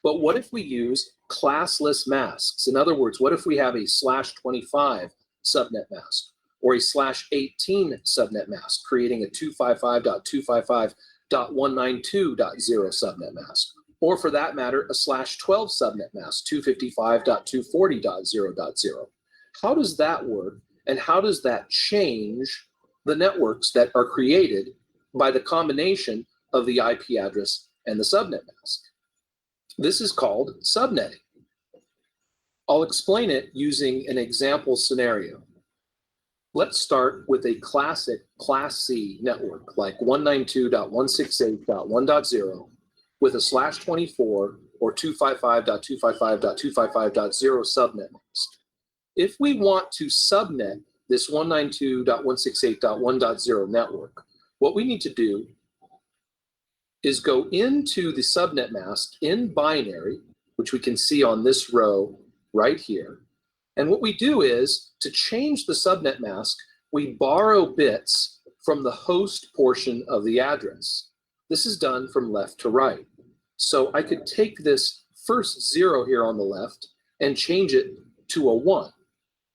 But what if we use classless masks? In other words, what if we have a /25 subnet mask or a /18 subnet mask, creating a 255.255.192.0 subnet mask? Or for that matter, a /12 subnet mask, 255.240.0.0. How does that work, and how does that change the networks that are created by the combination of the IP address and the subnet mask? This is called subnetting. I'll explain it using an example scenario. Let's start with a classic Class C network like 192.168.1.0 with a /24 or 255.255.255.0 subnet mask. If we want to subnet this 192.168.1.0 network, what we need to do is go into the subnet mask in binary, which we can see on this row right here. And what we do is, to change the subnet mask, we borrow bits from the host portion of the address. This is done from left to right. So I could take this first 0 here on the left and change it to a 1.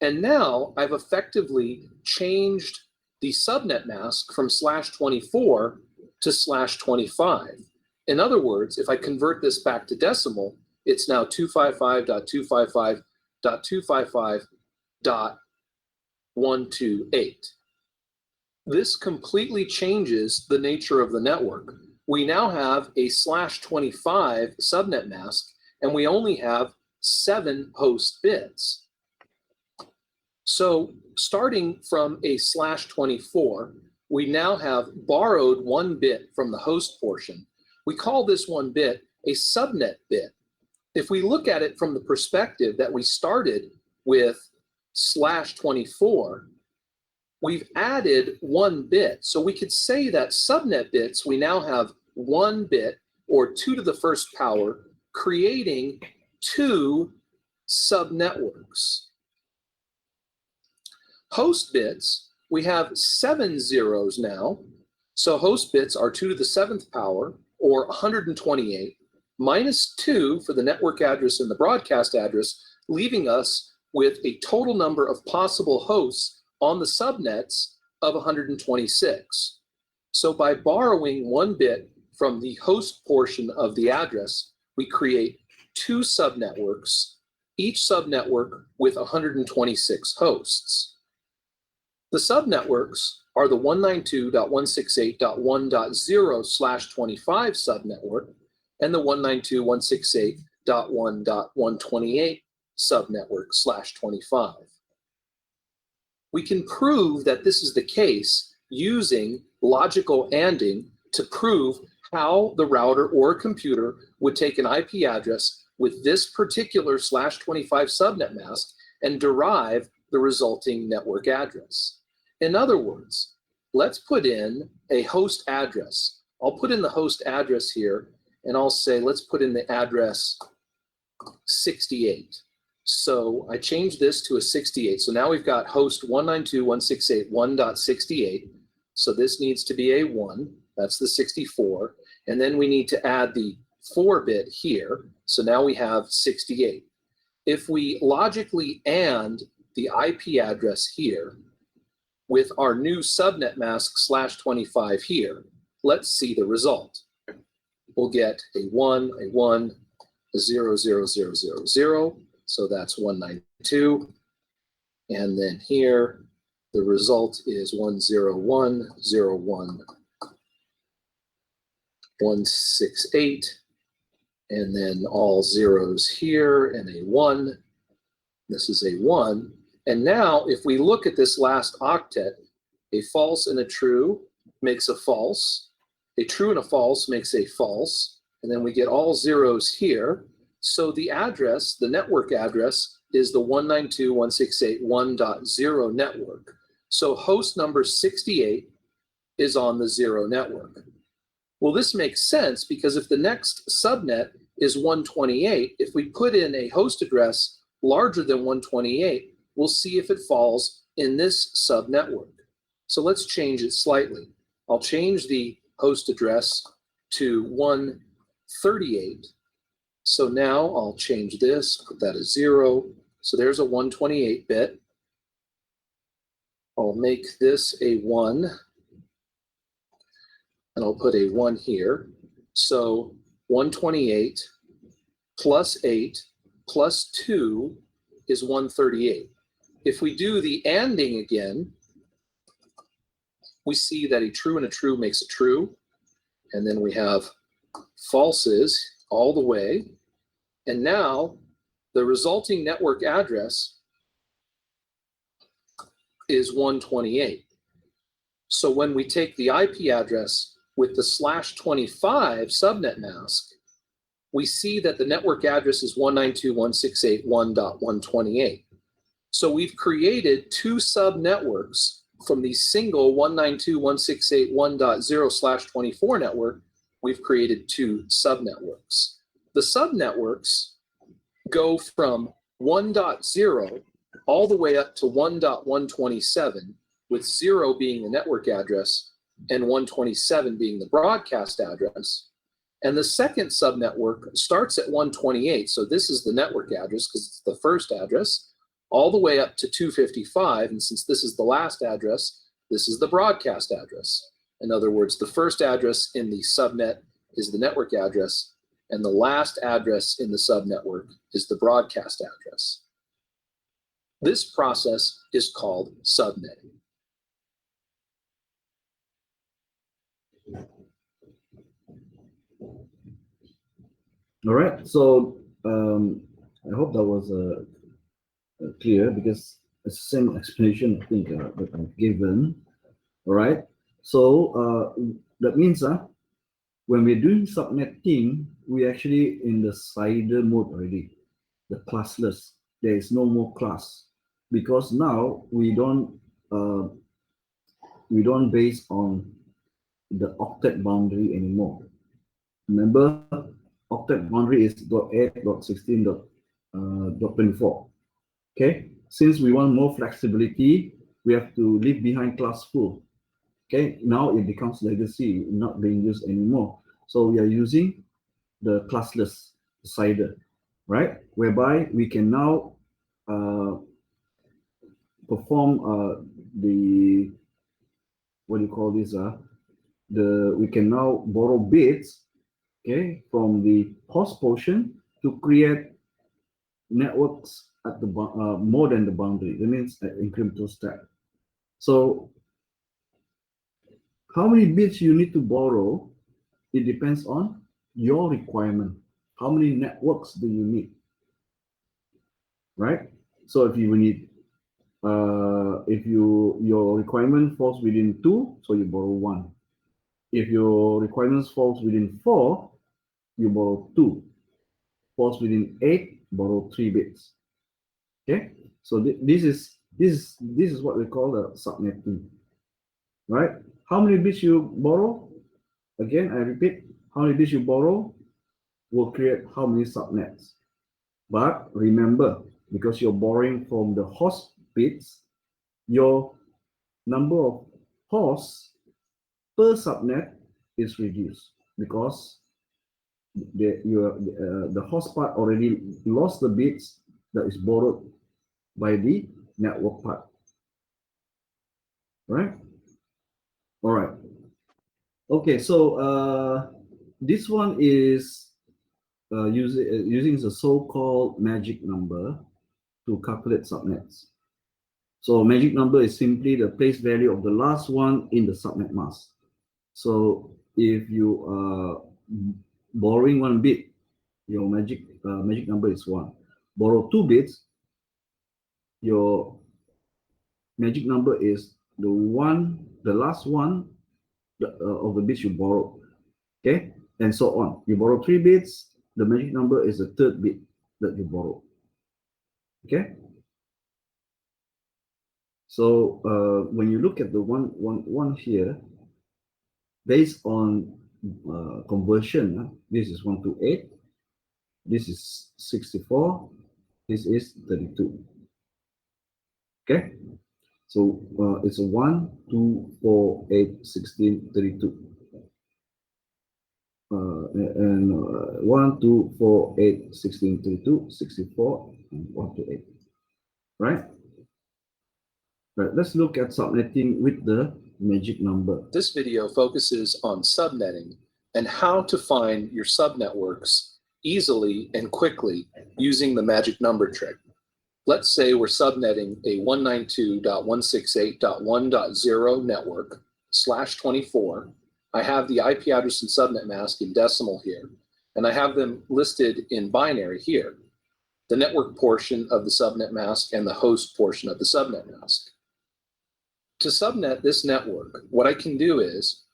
And now I've effectively changed the subnet mask from /24 to /25. In other words, if I convert this back to decimal, it's now 255.255.255.128. This completely changes the nature of the network. We now have a /25 subnet mask, and we only have 7 host bits. So starting from a /24, we now have borrowed 1 bit from the host portion. We call this 1 bit a subnet bit. If we look at it from the perspective that we started with /24, we've added 1 bit. So we could say that subnet bits, we now have 1 bit or 2 to the first power, creating 2 subnetworks. Host bits, we have 7 zeros now. So host bits are 2 to the 7th power, or 128, minus 2 for the network address and the broadcast address, leaving us with a total number of possible hosts on the subnets of 126. So by borrowing 1 bit from the host portion of the address, we create 2 subnetworks, each subnetwork with 126 hosts. The subnetworks are the 192.168.1.0/25 subnetwork and the 192.168.1.128 subnetwork /25. We can prove that this is the case using logical ANDing to prove how the router or computer would take an IP address with this particular /25 subnet mask and derive the resulting network address. In other words, let's put in a host address. I'll put in the host address here, and I'll say, let's put in the address 68. So I changed this to a 68. So now we've got host 192.168.1.68. So this needs to be a 1. That's the 64. And then we need to add the 4-bit here. So now we have 68. If we logically AND the IP address here with our new subnet mask /25 here, let's see the result. We'll get a 1, a 1, a 0, 0, 0, 0, 0. So that's 192. And then here, the result is 101, 01, 168. And then all zeros here and a 1. This is a 1. And now, if we look at this last octet, a false and a true makes a false. A true and a false makes a false. And then we get all zeros here. So the address, the network address, is the 192.168.1.0 network. So host number 68 is on the 0 network. Well, this makes sense because if the next subnet is 128, if we put in a host address larger than 128, we'll see if it falls in this subnetwork. So let's change it slightly. I'll change the host address to 138. So now I'll change this, put that as 0. So there's a 128 bit. I'll make this a 1. And I'll put a 1 here. So 128 plus 8 plus 2 is 138. If we do the ANDing again, we see that a true and a true makes a true. And then we have falses all the way. And now the resulting network address is 128. So when we take the IP address with the /25 subnet mask, we see that the network address is 192.168.1.128. So we've created 2 subnetworks from the single 192.168.1.0/24 network. We've created 2 subnetworks. The subnetworks go from 1.0 all the way up to 1.127, with 0 being the network address and 127 being the broadcast address. And the second subnetwork starts at 128. So this is the network address because it's the first address, all the way up to 255. And since this is the last address, this is the broadcast address. In other words, the first address in the subnet is the network address, and the last address in the subnetwork is the broadcast address. This process is called subnetting. All right, so I hope that was clear because it's the same explanation I think that I've given. All right, so that means when we're doing subnetting, we're actually in the CIDR mode already, the classless. There is no more class because now we don't base on the octet boundary anymore. Remember, octet boundary is .8.16.24. Okay, since we want more flexibility, we have to leave behind classful. Okay, now it becomes legacy, not being used anymore. So we are using the classless CIDR, right? Whereby we can now perform the, what do you call this? We can now borrow bits, okay, from the host portion to create networks at the more than the boundary. That means at incremental step. So how many bits you need to borrow, it depends on your requirement. How many networks do you need, right? So if you need, if your requirement falls within 2, so you borrow 1. If your requirements falls within 4, you borrow 2. Falls within 8, borrow 3 bits. Okay, so this is what we call the subnetting, right? How many bits you borrow? Again, I repeat, how many bits you borrow will create how many subnets. But remember, because you're borrowing from the host bits, your number of hosts per subnet is reduced because the host part already lost the bits that is borrowed by the network part, right? All right. Okay, so this one is using the so-called magic number to calculate subnets. So magic number is simply the place value of the last one in the subnet mask. So if you are borrowing 1 bit, your magic number is 1. Borrow 2 bits, your magic number is the last one of the bits you borrow. Okay, and so on. You borrow 3 bits, the magic number is the 3rd bit that you borrow. Okay. So when you look at the one here, based on conversion, this is 1 to 8, this is 64, this is 32. Okay, so it's a 1, 2, 4, 8, 16, 32. And 1, 2, 4, 8, 16, 32, 64, and 1 to 8. Right? Right, let's look at subnetting with the magic number. This video focuses on subnetting and how to find your subnetworks easily and quickly using the magic number trick. Let's say we're subnetting a 192.168.1.0 network /24. I have the IP address and subnet mask in decimal here, and I have them listed in binary here, the network portion of the subnet mask and the host portion of the subnet mask. To subnet this network, what I can do is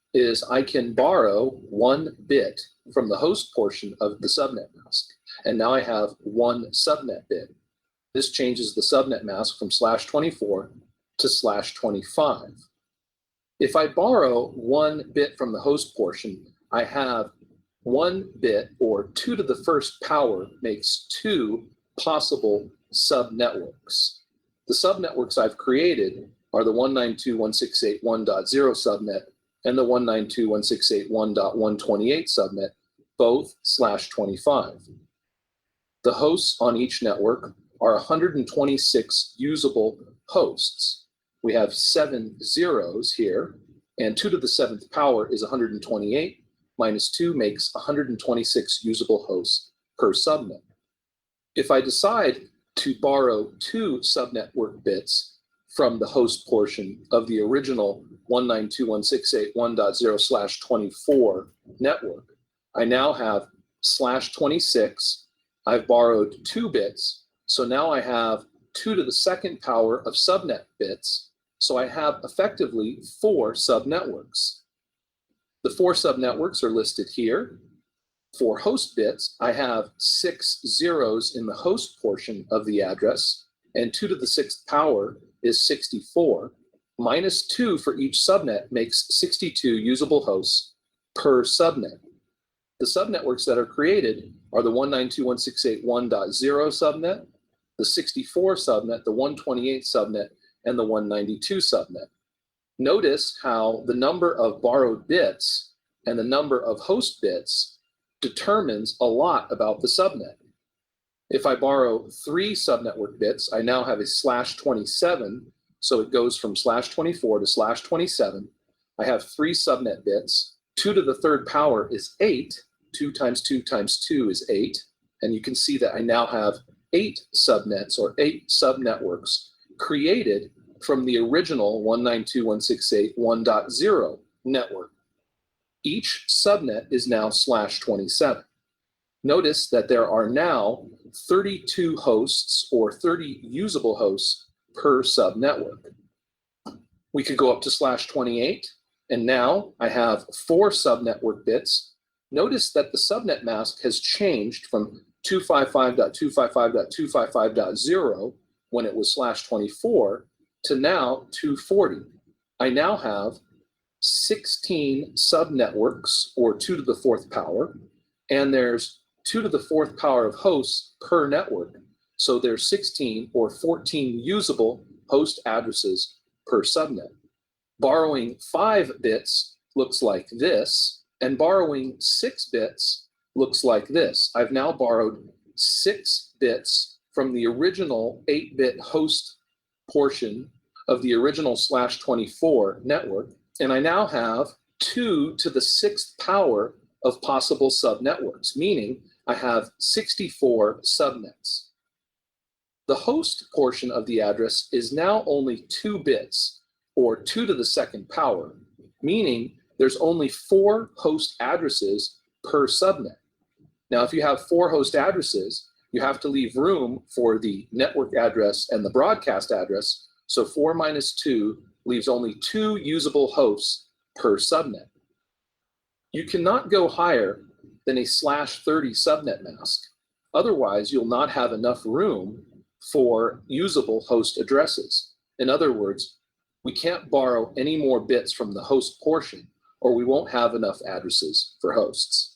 I can borrow 1 bit from the host portion of the subnet mask, and now I have 1 subnet bit. This changes the subnet mask from /24 to /25. If I borrow 1 bit from the host portion, I have 1 bit, or 2 to the first power, makes 2 possible subnetworks. The subnetworks I've created are the 192.168.1.0 subnet and the 192.168.1.128 subnet, both /25. The hosts on each network are 126 usable hosts. We have 7 zeros here, and 2 to the 7th power is 128, minus 2 makes 126 usable hosts per subnet. If I decide to borrow 2 subnetwork bits from the host portion of the original 192.168.1.0/24 network, I now have /26. I've borrowed 2 bits, so now I have 2 to the 2nd power of subnet bits, so I have effectively 4 subnetworks. The 4 subnetworks are listed here. For host bits, I have 6 zeros in the host portion of the address, and 2 to the 6th power is 64. Minus 2 for each subnet makes 62 usable hosts per subnet. The subnetworks that are created are the 192.168.1.0 subnet, the 64 subnet, the 128 subnet, and the 192 subnet. Notice how the number of borrowed bits and the number of host bits determines a lot about the subnet. If I borrow 3 subnetwork bits, I now have a /27, so it goes from /24 to /27. I have 3 subnet bits. 2 to the 3rd power is 8. 2 times 2 times 2 is 8. And you can see that I now have 8 subnets, or 8 subnetworks, created from the original 192.168.1.0 network. Each subnet is now /27. Notice that there are now 32 hosts, or 30 usable hosts per subnetwork. We could go up to /28. And now I have 4 subnetwork bits. Notice that the subnet mask has changed from 255.255.255.0 when it was /24 to now 240. I now have 16 subnetworks, or 2 to the 4th power, and there's 2 to the 4th power of hosts per network. So there's 16 or 14 usable host addresses per subnet. Borrowing 5 bits looks like this, and borrowing 6 bits looks like this. I've now borrowed 6 bits from the original 8-bit host portion of the original /24 network, and I now have 2 to the 6th power of possible subnetworks, meaning I have 64 subnets. The host portion of the address is now only 2 bits, or 2 to the 2nd power, meaning there's only 4 host addresses per subnet. Now, if you have 4 host addresses, you have to leave room for the network address and the broadcast address, so 4 minus 2 leaves only 2 usable hosts per subnet. You cannot go higher than a /30 subnet mask. Otherwise, you'll not have enough room for usable host addresses. In other words, we can't borrow any more bits from the host portion, or we won't have enough addresses for hosts.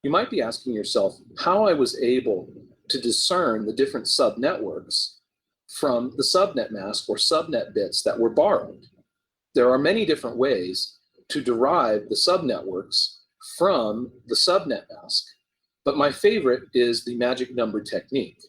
You might be asking yourself how I was able to discern the different subnetworks from the subnet mask or subnet bits that were borrowed. There are many different ways to derive the subnetworks from the subnet mask, but my favorite is the magic number technique.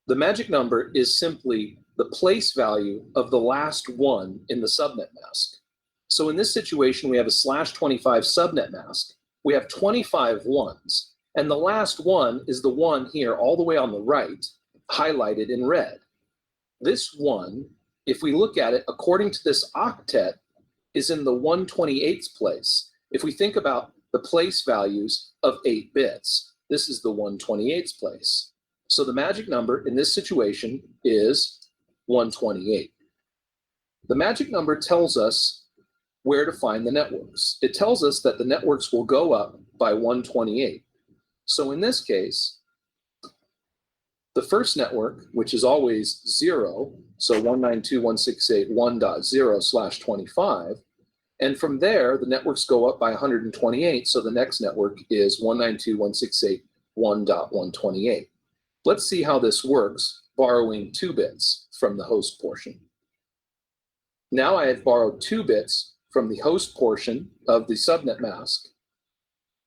The magic number is simply the place value of the last one in the subnet mask. So in this situation, we have a /25 subnet mask. We have 25 ones, and the last one is the one here all the way on the right, highlighted in red. This one, if we look at it according to this octet, is in the 128th place. If we think about the place values of 8 bits, this is the 128th place. So the magic number in this situation is 128. The magic number tells us where to find the networks. It tells us that the networks will go up by 128. So in this case, the first network, which is always 0, so 192.168.1.0/25, and from there, the networks go up by 128, so the next network is 192.168.1.128. Let's see how this works, borrowing 2 bits from the host portion. Now I have borrowed 2 bits from the host portion of the subnet mask.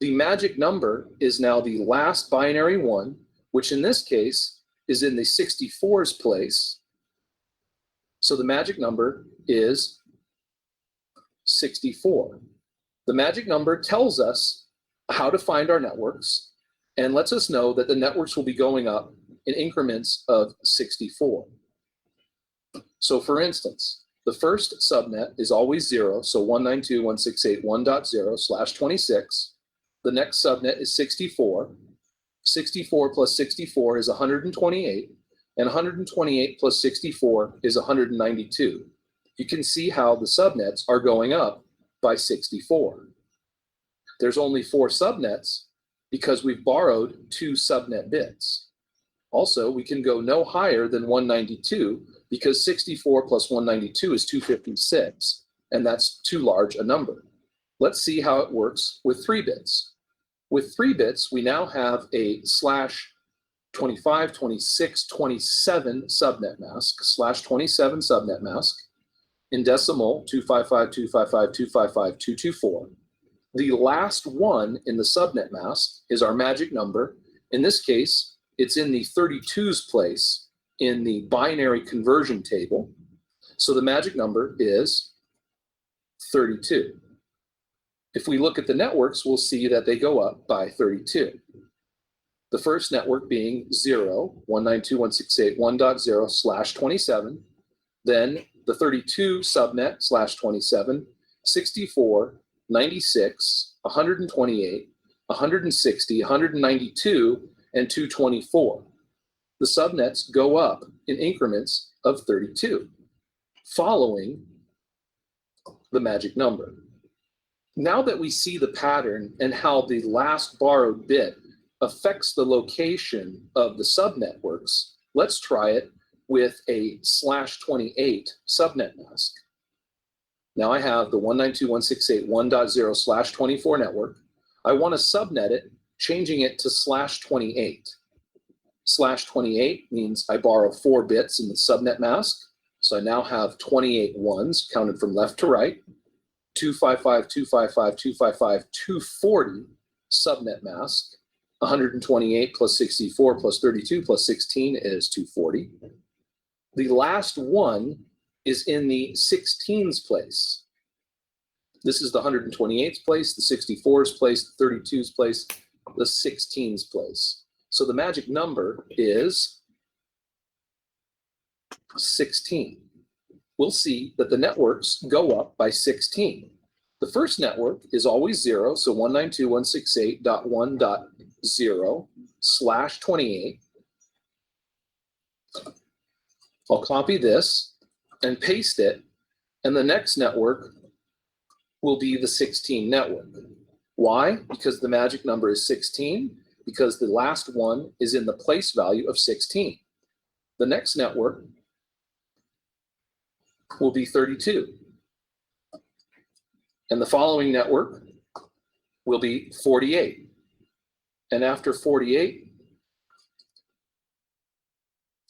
The magic number is now the last binary one, which in this case is in the 64's place. So the magic number is 64. The magic number tells us how to find our networks and lets us know that the networks will be going up in increments of 64. So for instance, the first subnet is always 0, so 192.168.1.0/26. The next subnet is 64. 64 plus 64 is 128, and 128 plus 64 is 192. You can see how the subnets are going up by 64. There's only 4 subnets because we've borrowed 2 subnet bits. Also, we can go no higher than 192 because 64 plus 192 is 256, and that's too large a number. Let's see how it works with 3 bits. With 3 bits, we now have a /25, 26, 27 subnet mask, /27 subnet mask, in decimal 255.255.255.224. The last one in the subnet mask is our magic number. In this case, it's in the 32's place in the binary conversion table. So the magic number is 32. If we look at the networks, we'll see that they go up by 32. The first network being 0, 192.168.1.0/27, then the 32 subnet /27, 64, 96, 128, 160, 192, and 224. The subnets go up in increments of 32. Following the magic number. Now that we see the pattern and how the last borrowed bit affects the location of the subnetworks, let's try it with a /28 subnet mask. Now I have the 192.168.1.0/24 network. I want to subnet it, changing it to /28. /28 means I borrow 4 bits in the subnet mask. So I now have 28 ones counted from left to right. 255, 255, 255, 240 subnet mask. 128 plus 64 plus 32 plus 16 is 240. The last one is in the 16's place. This is the 128's place, the 64's place, the 32's place, the 16's place. So the magic number is 16. We'll see that the networks go up by 16. The first network is always 0, so 192.168.1.0/28. I'll copy this and paste it, and the next network will be the 16 network. Why? Because the magic number is 16, because the last one is in the place value of 16. The next network will be 32. And the following network will be 48. And after 48,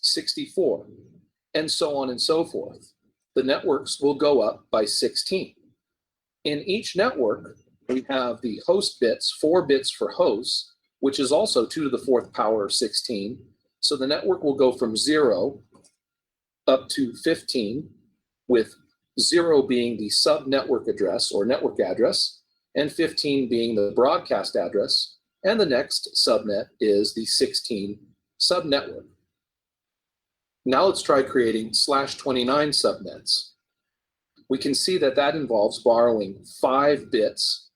64, and so on and so forth. The networks will go up by 16. In each network, we have the host bits, 4 bits for hosts, which is also 2 to the 4th power of 16. So the network will go from 0 up to 15, with 0 being the subnetwork address or network address, and 15 being the broadcast address, and the next subnet is the 16 subnetwork. Now let's try creating /29 subnets. We can see that that involves borrowing 5 bits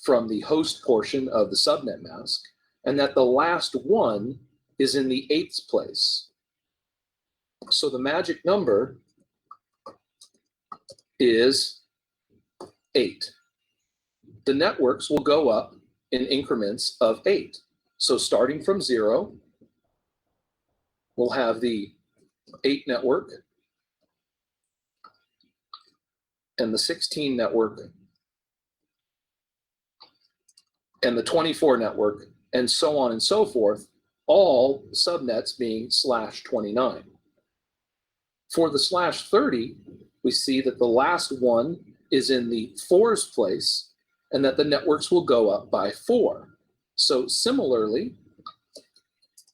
from the host portion of the subnet mask, and that the last one is in the 8th place. So the magic number is 8. The networks will go up in increments of 8. So starting from 0, we'll have the 8 network and the 16 network and the 24 network, and so on and so forth, all subnets being /29. For the /30, we see that the last one is in the 4's place, and that the networks will go up by 4. So similarly,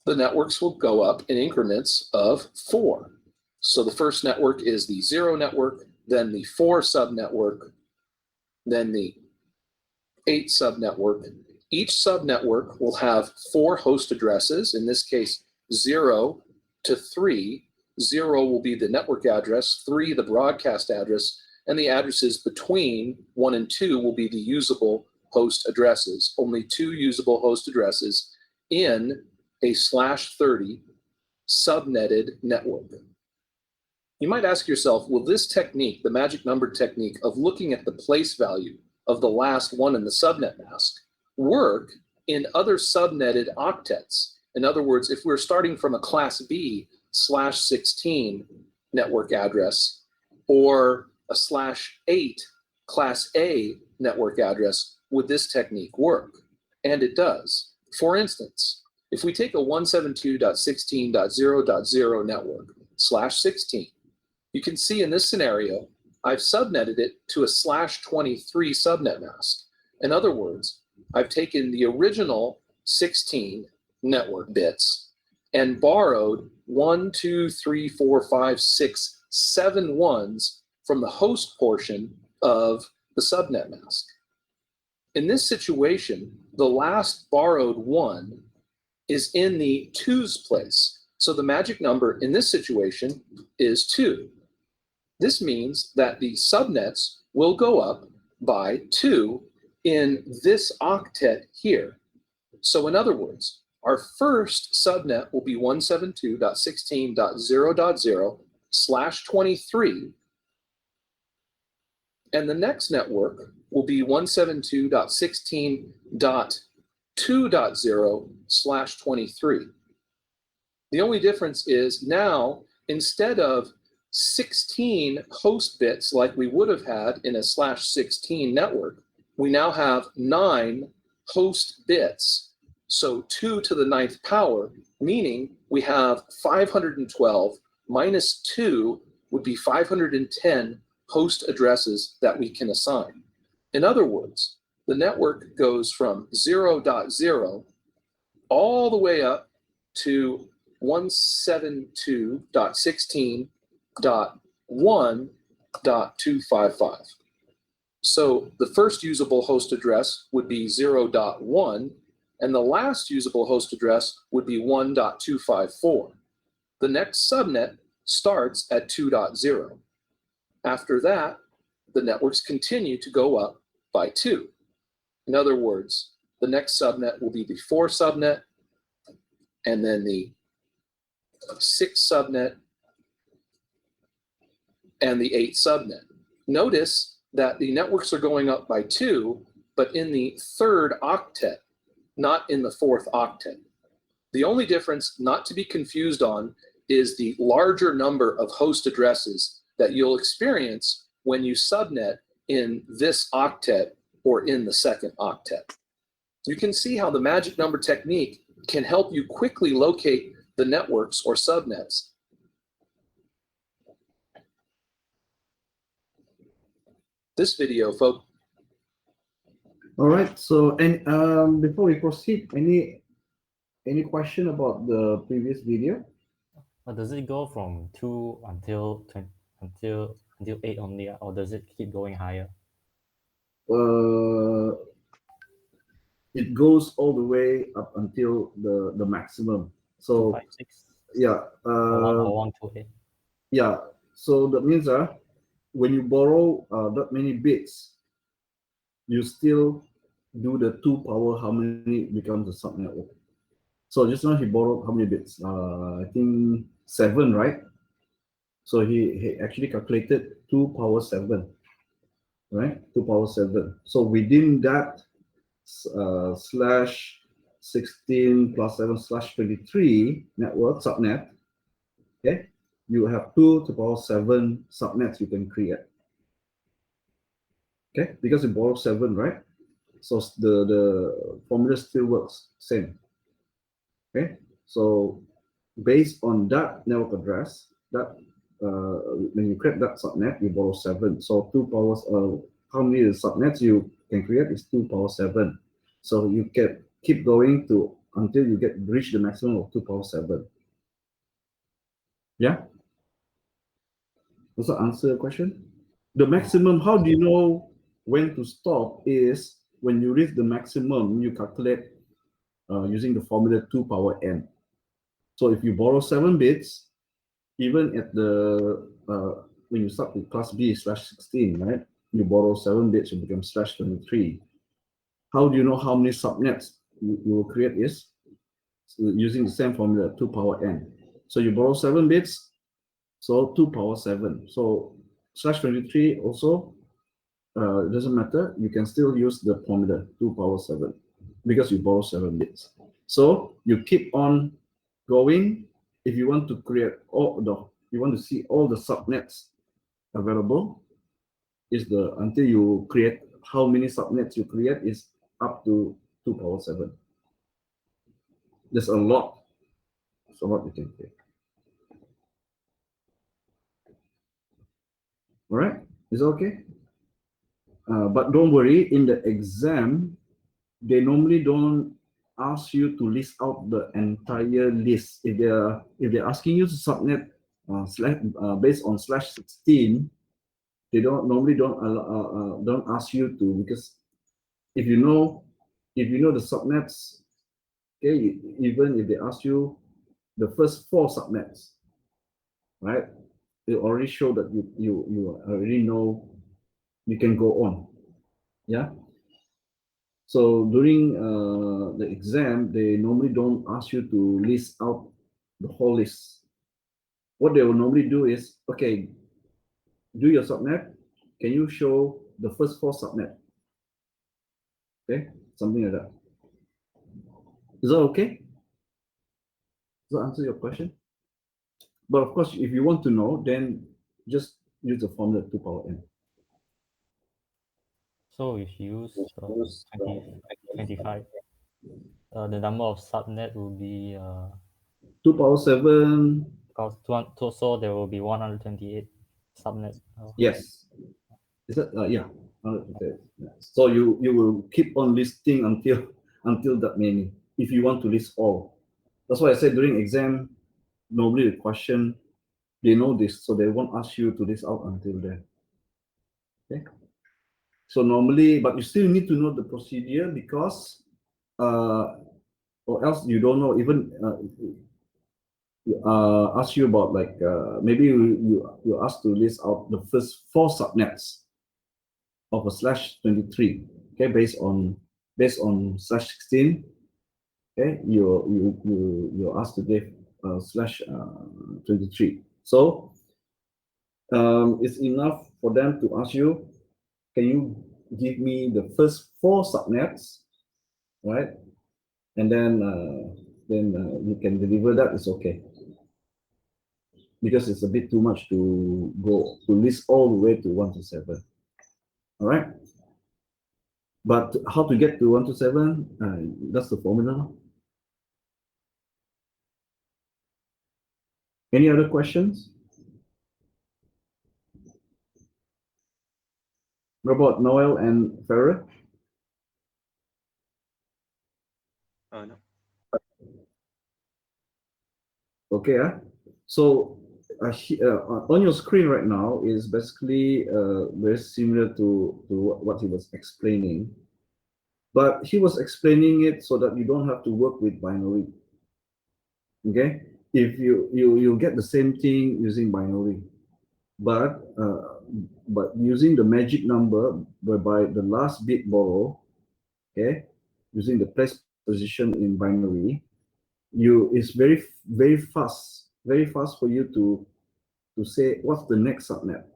the networks will go up in increments of 4. So the first network is the 0 network, then the 4 subnetwork, then the 8 subnetwork. Each subnetwork will have 4 host addresses, in this case 0 to 3. 0 will be the network address, 3 the broadcast address, and the addresses between 1 and 2 will be the usable host addresses. Only 2 usable host addresses in a /30 subnetted network. You might ask yourself, will this technique, the magic number technique of looking at the place value of the last one in the subnet mask, work in other subnetted octets? In other words, if we're starting from a class B /16 network address or a /8 class A network address, would this technique work? And it does. For instance, if we take a 172.16.0.0 network /16, you can see in this scenario, I've subnetted it to a /23 subnet mask. In other words, I've taken the original 16 network bits and borrowed 1, 2, 3, 4, 5, 6, 7 ones from the host portion of the subnet mask. In this situation, the last borrowed one is in the 2's place. So the magic number in this situation is 2. This means that the subnets will go up by 2 in this octet here. So in other words, our first subnet will be 172.16.0.0/23. And the next network will be 172.16.2.0/23. The only difference is now, instead of 16 host bits like we would have had in a /16 network, we now have 9 host bits. So 2 to the 9th power, meaning we have 512 minus 2 would be 510 host addresses that we can assign. In other words, the network goes from 0.0 all the way up to 172.16.1.255. So the first usable host address would be 0.1, and the last usable host address would be 1.254. The next subnet starts at 2.0. After that, the networks continue to go up by 2. In other words, the next subnet will be the 4 subnet, and then the 6 subnet, and the 8 subnet. Notice that the networks are going up by 2, but in the 3rd octet, not in the 4th octet. The only difference not to be confused on is the larger number of host addresses that you'll experience when you subnet in this octet or in the 2nd octet. You can see how the magic number technique can help you quickly locate the networks or subnets. This video, folks. All right. So, and before we proceed, any question about the previous video? Or does it go from 2 until 8 only, or does it keep going higher? It goes all the way up until the maximum. So 256. yeah. Or 1 to 8. Yeah. So that means when you borrow that many bits, you still do the 2 power how many becomes a subnetwork. So just now he borrowed how many bits? I think 7, right? So he actually calculated 2 power 7, right? 2 power 7. So within that /16 plus 7/23 network subnet, okay, you have 2 to the power 7 subnets you can create. Okay, because you borrow 7, right? So the formula still works same. Okay, so based on that network address, that when you create that subnet, you borrow 7. So 2 powers how many subnets you can create is 2 power 7. So you can keep going to until you reach the maximum of 2 power 7. Yeah. Does that answer your question? The maximum, how do you know when to stop is when you reach the maximum, you calculate using the formula 2 power n. So if you borrow 7 bits, even at the when you start with class B /16, right? You borrow 7 bits, you become /23. How do you know how many subnets you will create is using the same formula 2 power n. So you borrow 7 bits, so 2 power 7. So /23 also it doesn't matter. You can still use the formula 2 power 7 because you borrow 7 bits. So you keep on going. If you want to create you want to see all the subnets available, is until you create how many subnets you create is up to 2 power 7. There's a lot. It's a lot you can create. All right, is it okay? But don't worry, in the exam, they normally don't ask you to list out the entire list. If they're asking you to subnet based on /16, they don't ask you to, because if you know the subnets, okay, even if they ask you the first 4 subnets, right, they already show that you already know you can go on. Yeah. So during the exam, they normally don't ask you to list out the whole list. What they will normally do is, okay, do your subnet, can you show the first 4 subnet? Okay, something like that. Is that okay? Does that answer your question? But of course, if you want to know, then just use the formula 2 power n. So if you use 25, the number of subnet will be 2 power 7. because so there will be 128 subnet. Yes. Is that yeah? Okay. So you will keep on listing until that many. If you want to list all, that's why I said during exam, normally the question they know this, so they won't ask you to list out until then. Okay. So normally, but you still need to know the procedure because, or else you don't know. Even ask you about like maybe you ask to list out the first 4 subnets of a /23. Okay, based on /16. Okay, you're asked to give /23. So it's enough for them to ask you, can you give me the first 4 subnets, right? And then you can deliver that. It's okay, because it's a bit too much to go to list all the way to 1 to 7. All right. But how to get to 1 to 7? That's the formula. Any other questions? Robert, Noel, and Farah? No. Okay. So on your screen right now is basically very similar to what he was explaining. But he was explaining it so that you don't have to work with binary. Okay? If you get the same thing using binary, but using the magic number whereby the last bit borrow, okay, using the place position in binary, it's very fast for you to say what's the next subnet.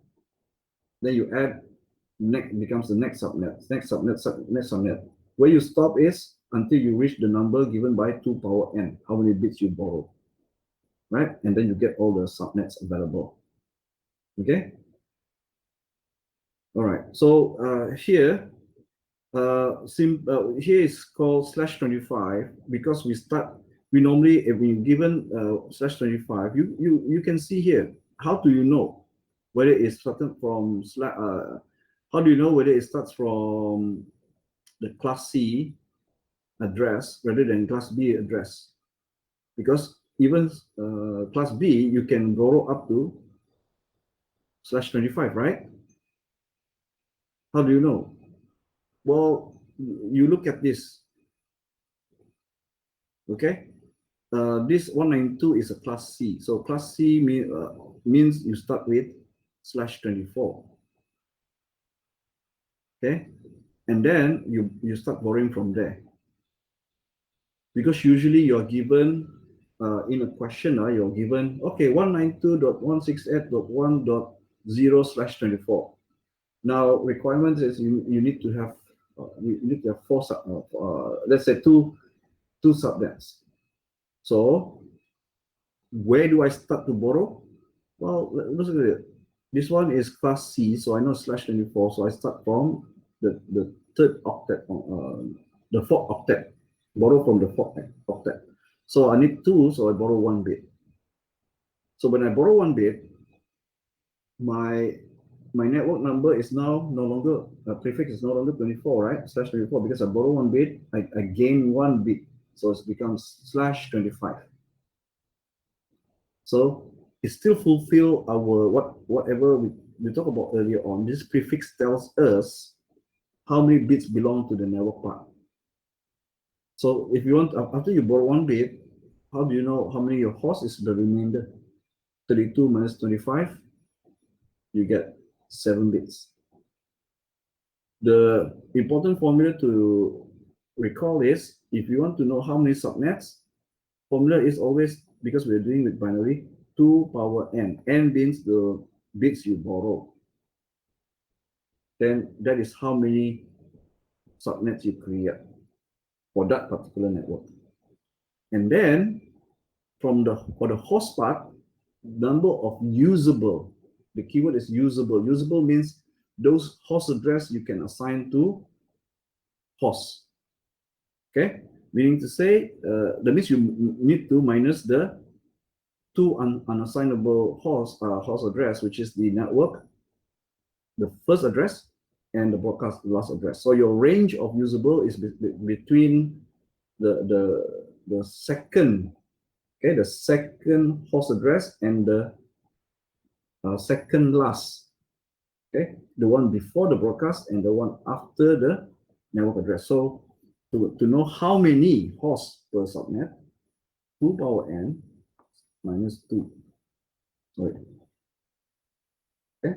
Then you add next becomes the next subnet, next subnet. Where you stop is until you reach the number given by 2 power n, how many bits you borrow, right? And then you get all the subnets available. Okay. All right. So here is called /25 because we normally, if we given /25, you can see here, how do you know whether it started from how do you know whether it starts from the class C address rather than class B address? Because even class B, you can borrow up to /25, right? How do you know? Well, you look at this. Okay, this 192 is a class C. So class C means you start with /24. Okay, and then you start borrowing from there. Because usually you're given in a question, you're given, okay, 192.168.1.0/24. Now requirements is you need to have 4 let's say two subnets. So where do I start to borrow? Well, let's look at it. This one is class C, so I know /24. So I start from the third octet, the 4th octet. Borrow from the 4th octet. So I need 2, so I borrow 1 bit. So when I borrow 1 bit, my network number is now no longer, prefix is no longer 24, right? /24, because I borrow 1 bit, I gain 1 bit. So it becomes /25. So it still fulfill our whatever we talked about earlier on. This prefix tells us how many bits belong to the network part. So if you want, after you borrow 1 bit, how do you know how many your host is the remainder? 32 minus 25, you get 7 bits. The important formula to recall is, if you want to know how many subnets, formula is always, because we're doing with binary, 2 power n. N means the bits you borrow. then that is how many subnets you create for that particular network. And then for the host part, number of usable, the keyword is usable. Usable means those host address you can assign to hosts. Okay, meaning to say that means you need to minus the two unassignable host address, which is the network, the first address, and the broadcast last address. So your range of usable is between the second, okay, the second host address and the second last, okay, the one before the broadcast and the one after the network address. So to know how many hosts per subnet, 2 power n minus 2. Sorry. Okay.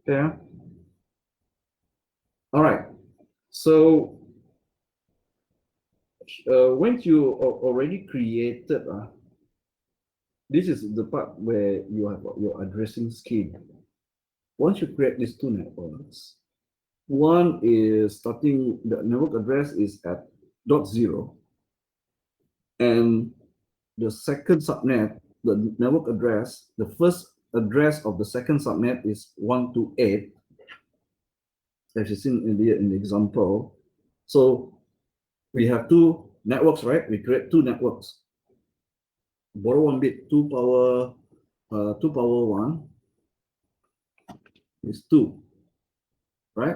Yeah. All right. So when you already created, this is the part where you have your addressing scheme. Once you create these two networks, one is starting, the network address is at .0, and the second subnet, the network address, the first address of the second subnet is 128, as you seen in the example. So we have two networks, right? We create two networks. Borrow one bit, 2 power 1 is 2, right?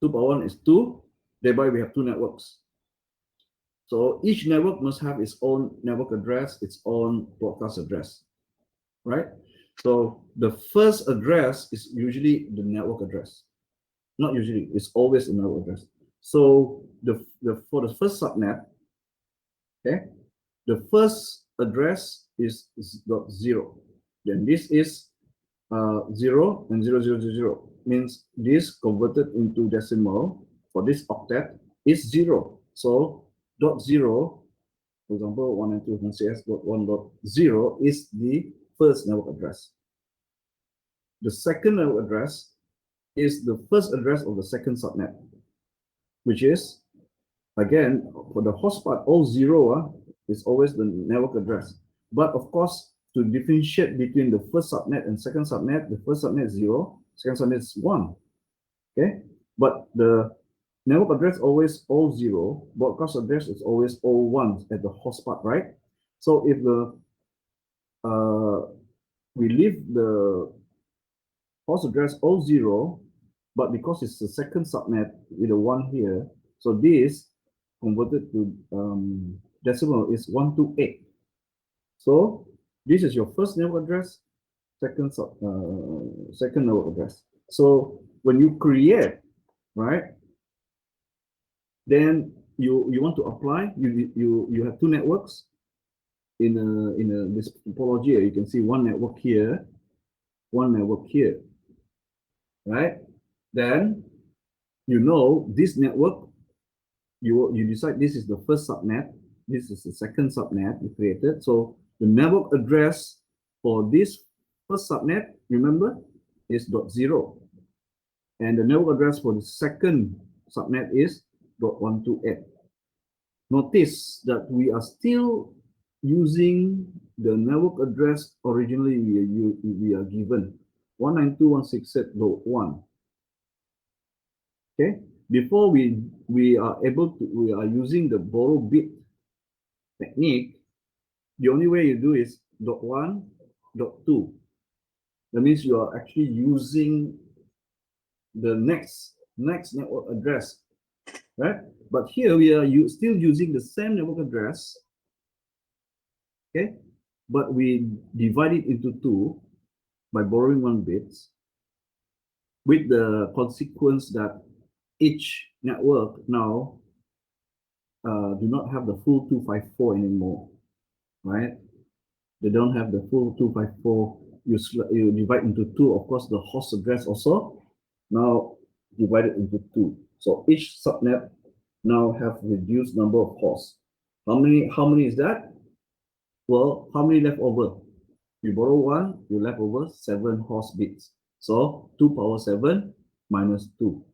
2 power 1 is 2, thereby we have two networks. So each network must have its own network address, its own broadcast address, right? So the first address is usually the network address. Not usually, it's always the network address. So for the first subnet, okay, the first address is .0. Then this is 0 and 0000 means this converted into decimal for this octet is 0. So .0, for example, 1 and 2 and CS.1.0 is the first network address. The second network address is the first address of the second subnet, which is, again, for the host part, all 0 is always the network address. But of course, to differentiate between the first subnet and second subnet, the first subnet is 0, second subnet is 1. Okay, but the network address always all 0, broadcast address is always all 1 at the host part, right? So if the we leave the host address all 0, but because it's the second subnet with a 1 here, so this converted to decimal is 128. So this is your first network address, second network address. So when you create, right, then you want to apply, you have two networks in this topology. You can see one network here, one network here, right? Then you know this network, you decide this is the first subnet, this is the second subnet you created. So the network address for this first subnet, remember, is .0, and the network address for the second subnet is .128. Notice that we are still using the network address originally we are given, 192.168.1. Okay, before we are using the borrow bit technique, the only way you do is .1, .2. That means you are actually using the next network address, right? But here we are still using the same network address, okay? But we divide it into 2 by borrowing 1 bit, with the consequence that each network now do not have the full 254 anymore, right? They don't have the full 254. You divide into 2. Of course, the host address also now divided into 2. So each subnet now have reduced number of hosts. How many is that? Well, how many left over? You borrow 1, you left over 7 horse bits. So 2 power 7 minus 2.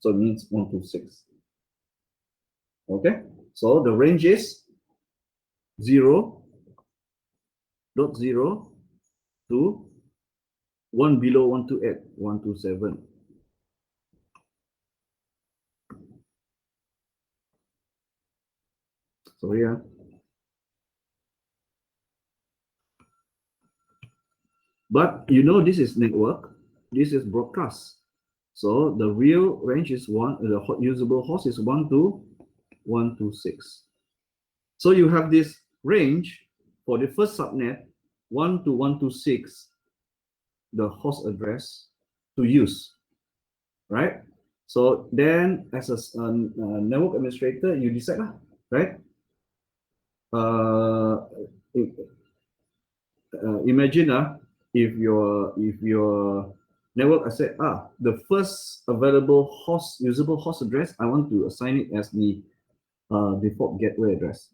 So it means 126. Okay, so the range is 0.0 to 1 below 128, 127. So here, but you know this is network, this is broadcast. So the real range is the usable host is 1 to 126. So you have this range for the first subnet, 1 to 126, the host address to use, right? So then as a network administrator, you decide, right? Imagine if your network I said the first available usable host address, I want to assign it as the default gateway address.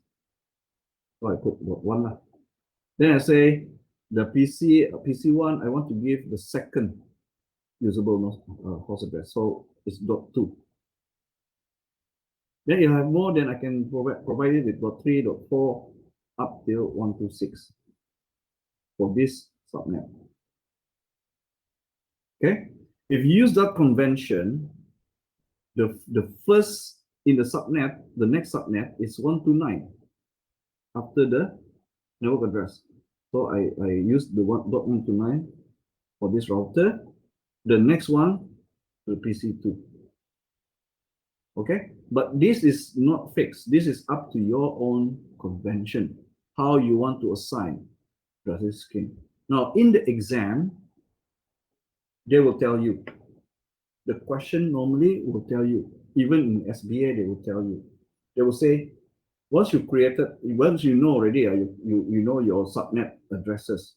So I put one. Then I say the PC1, I want to give the second usable host address. So it's .2. Then you have more, then I can provide it with .3, .4 up till 126 for this subnet. Okay, if you use that convention, the first in the subnet, the next subnet is 129 after the network address. So I use the 1.129 for this router. The next one, the PC2. Okay, but this is not fixed. This is up to your own convention, how you want to assign address scheme. Now, in the exam, they will tell you. The question normally will tell you. Even in SBA, they will tell you. They will say, once you know already, you know your subnet addresses.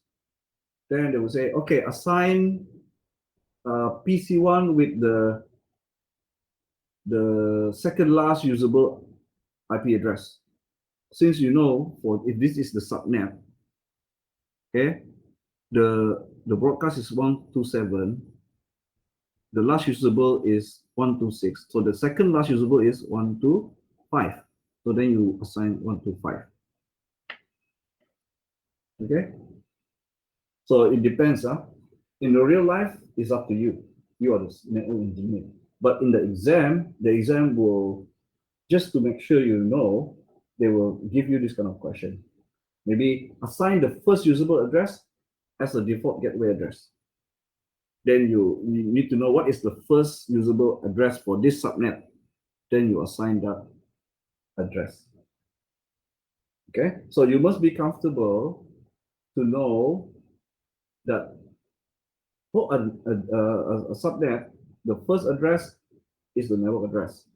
Then they will say, okay, assign PC1 with the second last usable IP address. Since you know, if this is the subnet, okay, the broadcast is 127. The last usable is 126. So the second last usable is 125. So then you assign 125. Okay. So it depends. In the real life, it's up to you. You are the network engineer. But in the exam will, just to make sure you know, they will give you this kind of question. Maybe assign the first usable address as a default gateway address. Then you need to know what is the first usable address for this subnet. Then you assign that address. Okay, so you must be comfortable to know that for a subnet, the first address is the network address.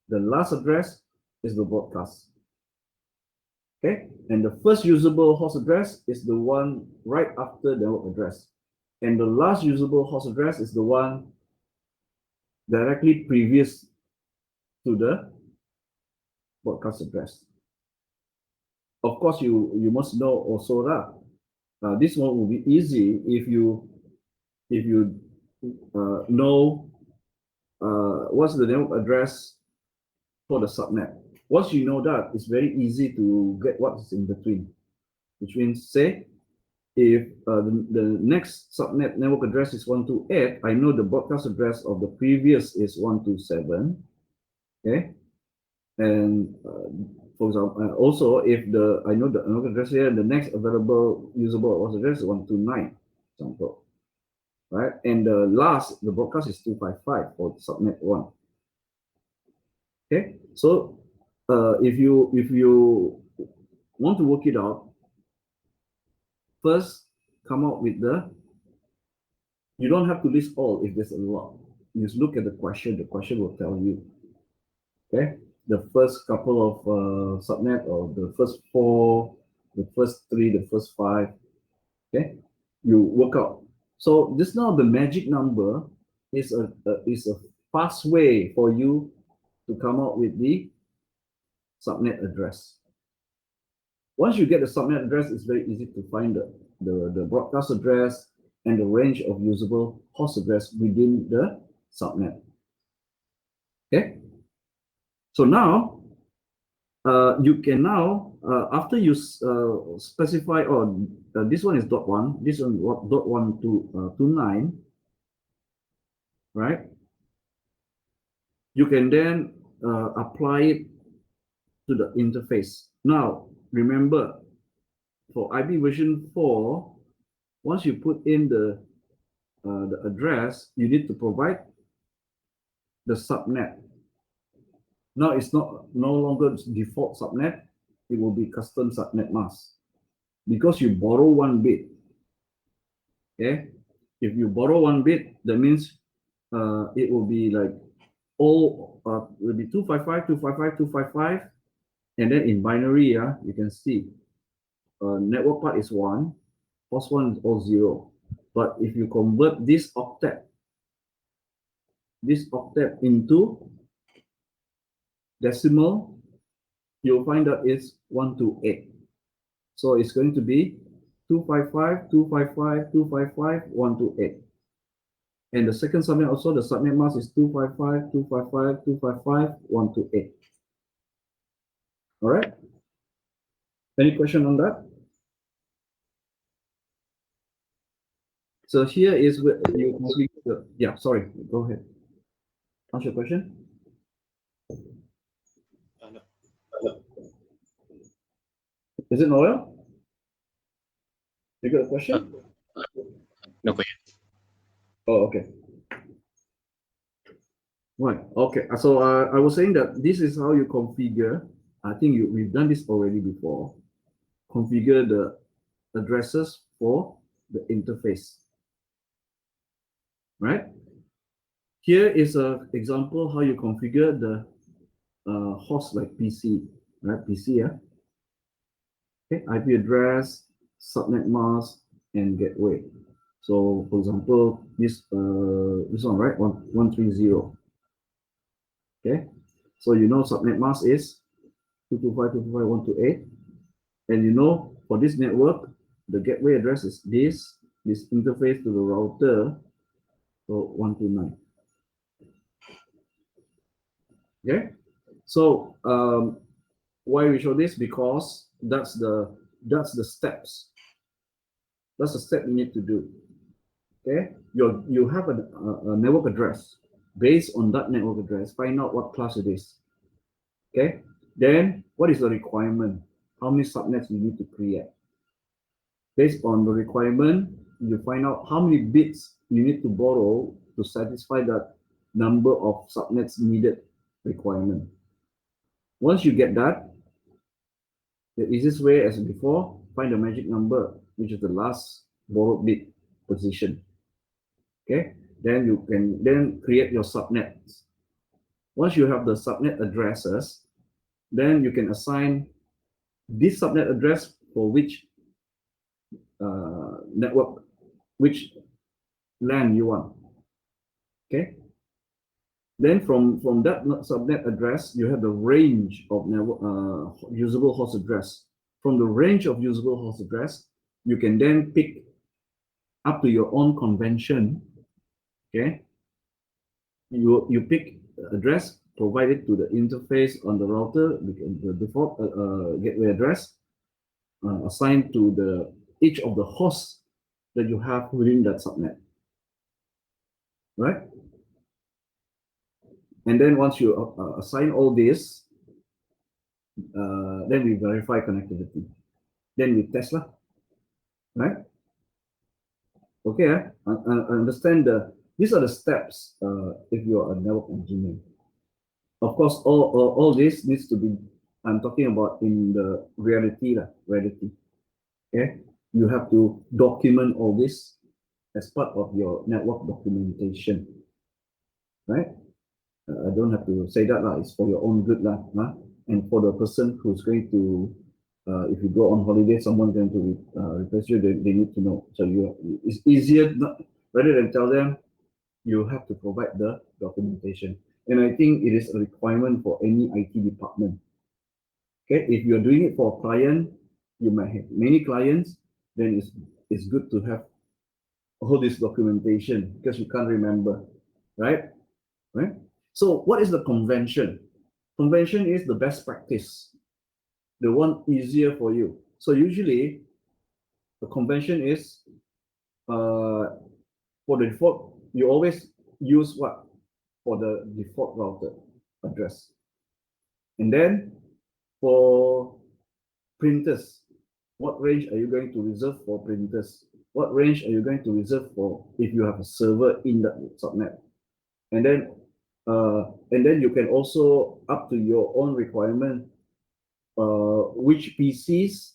The last address is the broadcast. Okay, and the first usable host address is the one right after the network address. And the last usable host address is the one directly previous to the broadcast address. Of course, you must know also that this one will be easy if you know what's the network address for the subnet. Once you know that, it's very easy to get what's in between. Which means, say, if the next subnet network address is 128, I know the broadcast address of the previous is 127. Okay, and for example, also if I know the network address here, the next available usable host address is 129, example, right? And the broadcast is 255 for subnet 1. Okay, so if you want to work it out, first come up with you don't have to list all if there's a lot. You just look at the question will tell you. Okay, the first couple of subnet, or the first 4, the first 3, the first 5. Okay, you work out. So this now the magic number is a fast way for you to come out with the subnet address. Once you get the subnet address, it's very easy to find the broadcast address and the range of usable host address within the subnet. Okay. So now you can now after you specify, this one is .1, this one .1 to 9, right? You can then apply it to the interface. Now remember, for IP version 4, once you put in the address, you need to provide the subnet. Now it's no longer default subnet, it will be custom subnet mask because you borrow 1 bit. Okay, if you borrow 1 bit, that means it will be like all will be 255, 255, 255, and then in binary, you can see network part is 1, host 1 is all 0. But if you convert this octet into decimal, you'll find that it's 1 to 8. So it's going to be 255, 255, 255, 1 to 8. And the second subnet also, the subnet mask is 255, 255, 255, 1 to 8. All right. Any question on that? So here is where you complete the, yeah, sorry, go ahead. Ask your question. No. Is it Noel? You got a question? No question. Oh, okay. Right. Okay. So I was saying that this is how you configure. I think we've done this already before. Configure the addresses for the interface. Right. Here is an example how you configure the host like PC. Right. PC. Yeah. Okay. IP address, subnet mask, and gateway. So for example, this one, right? 130. Okay, so you know subnet mask is 225.255.128, and you know for this network, the gateway address is this interface to the router, so 129. Okay, so why we show this? Because that's the steps. That's the step you need to do. Okay, you have a network address. Based on that network address, find out what class it is. Okay, then what is the requirement? How many subnets you need to create? Based on the requirement, you find out how many bits you need to borrow to satisfy that number of subnets needed requirement. Once you get that, the easiest way as before, find the magic number, which is the last borrowed bit position. Okay, then you can then create your subnets. Once you have the subnet addresses, then you can assign this subnet address for which network, which LAN you want. Okay. Then from that subnet address, you have the range of network, usable host address. From the range of usable host address, you can then pick up to your own convention. Okay. You pick address provided to the interface on the router, the default gateway address assigned to each of the hosts that you have within that subnet, right? And then once you assign all this, then we verify connectivity. Then we test, right? Okay, I understand these are the steps if you are a network engineer. Of course, all this needs to be, I'm talking about in the reality. Okay, you have to document all this as part of your network documentation, right? I don't have to say that, it's for your own good, and for the person who's going to, if you go on holiday, someone's going to replace you, they need to know. So it's easier, rather than tell them, you have to provide the documentation. And I think it is a requirement for any IT department. Okay, if you're doing it for a client, you might have many clients, then it's good to have all this documentation because you can't remember, right? Right? So what is the convention? Convention is the best practice, the one easier for you. So usually the convention is for the default, you always use what? For the default router address. And then for printers, what range are you going to reserve for printers? What range are you going to reserve for if you have a server in the subnet? And then you can also up to your own requirement, which PCs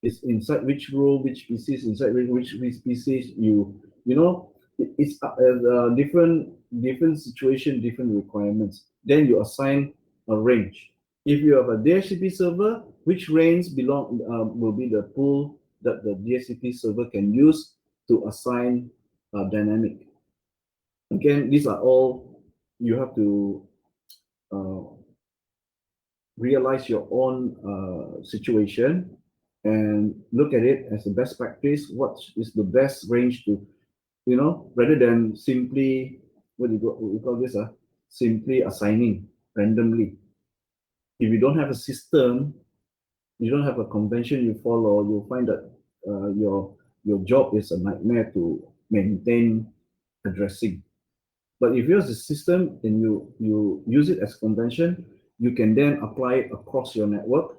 is inside which row, which PCs inside which PCs you know it's different situation, different requirements. Then you assign a range. If you have a DHCP server, which range will be the pool that the DHCP server can use to assign dynamic. Again, these are all you have to realize your own situation and look at it as a best practice. What is the best range to, rather than simply what do we call this? Simply assigning randomly. If you don't have a system, you don't have a convention you follow, you'll find that your job is a nightmare to maintain addressing. But if you have a system and you use it as convention, you can then apply it across your network.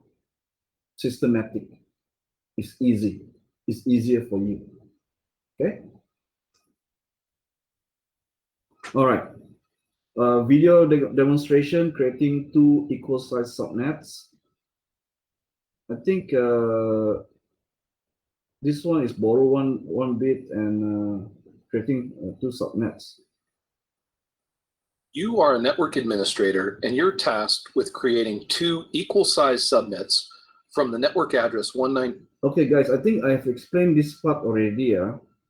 Systematic. It's easy. It's easier for you. Okay. All right. Video demonstration creating two equal size subnets. I think this one is borrow one bit and creating two subnets. You are a network administrator and you're tasked with creating two equal-sized subnets from the network address 19. Okay, guys, I think I've explained this part already.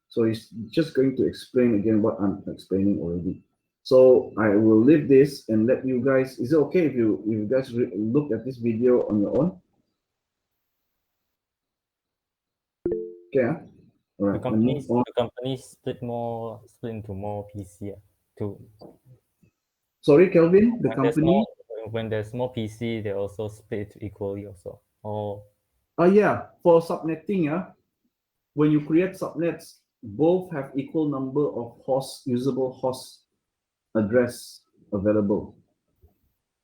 So it's just going to explain again what I'm explaining already. So I will leave this and let you guys. Is it okay if you guys look at this video on your own? Okay. All right. The company split into more PC too. Sorry, Kelvin. The company. When there's more PC, they also split equally also. Oh. Yeah. For subnetting, when you create subnets, both have equal number of usable host address available.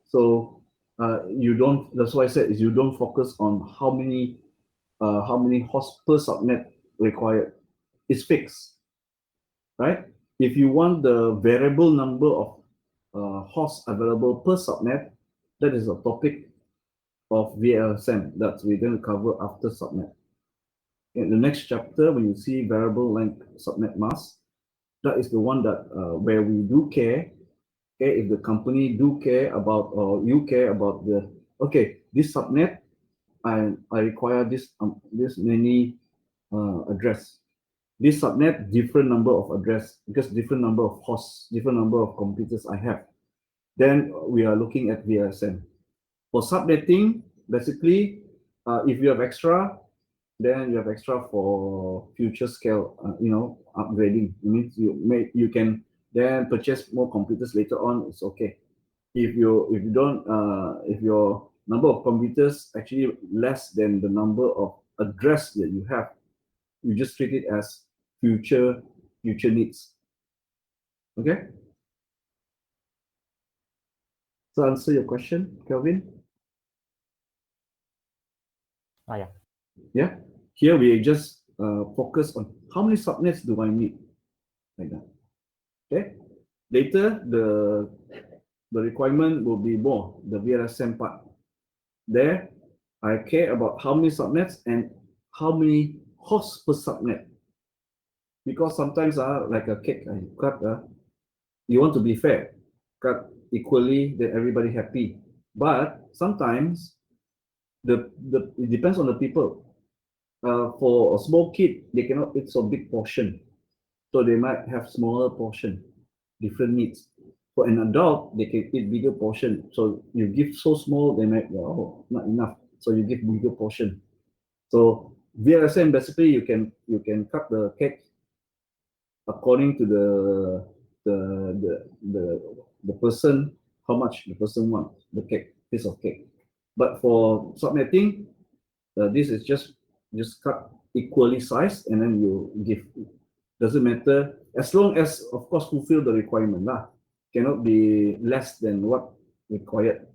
So you don't. That's why I said is you don't focus on how many hosts per subnet required. It's fixed, right? If you want the variable number of hosts available per subnet, that is a topic of VLSM that we're going to cover after subnet. In the next chapter, when you see variable length subnet mask, that is the one that where we do care. Okay, if the company do care about or you care about this subnet, I require this many address. This subnet different number of address because different number of hosts, different number of computers I have. Then we are looking at VLSM. For subnetting, basically, if you have extra, then you have extra for future scale, upgrading. It means you can then purchase more computers later on. It's okay. If you don't, if your number of computers actually less than the number of address that you have, you just treat it as future needs. Okay. So answer your question, Kelvin. Yeah. Yeah. Here we just focus on how many subnets do I need, like that. Okay. Later the requirement will be more the VLSM part. There, I care about how many subnets and how many hosts per subnet. Because sometimes like a cake, you cut, you want to be fair, cut equally, then everybody happy. But sometimes it depends on the people. For a small kid, they cannot eat so big portion, so they might have smaller portion, different needs. For an adult, they can eat bigger portion. So you give so small, they might not enough. So you give bigger portion. So VLSM basically you can cut the cake according to the person, how much the person wants the cake, piece of cake. But for subnetting, this is just cut equally sized and then you give. Doesn't matter as long as of course fulfill the requirement lah. Cannot be less than what required.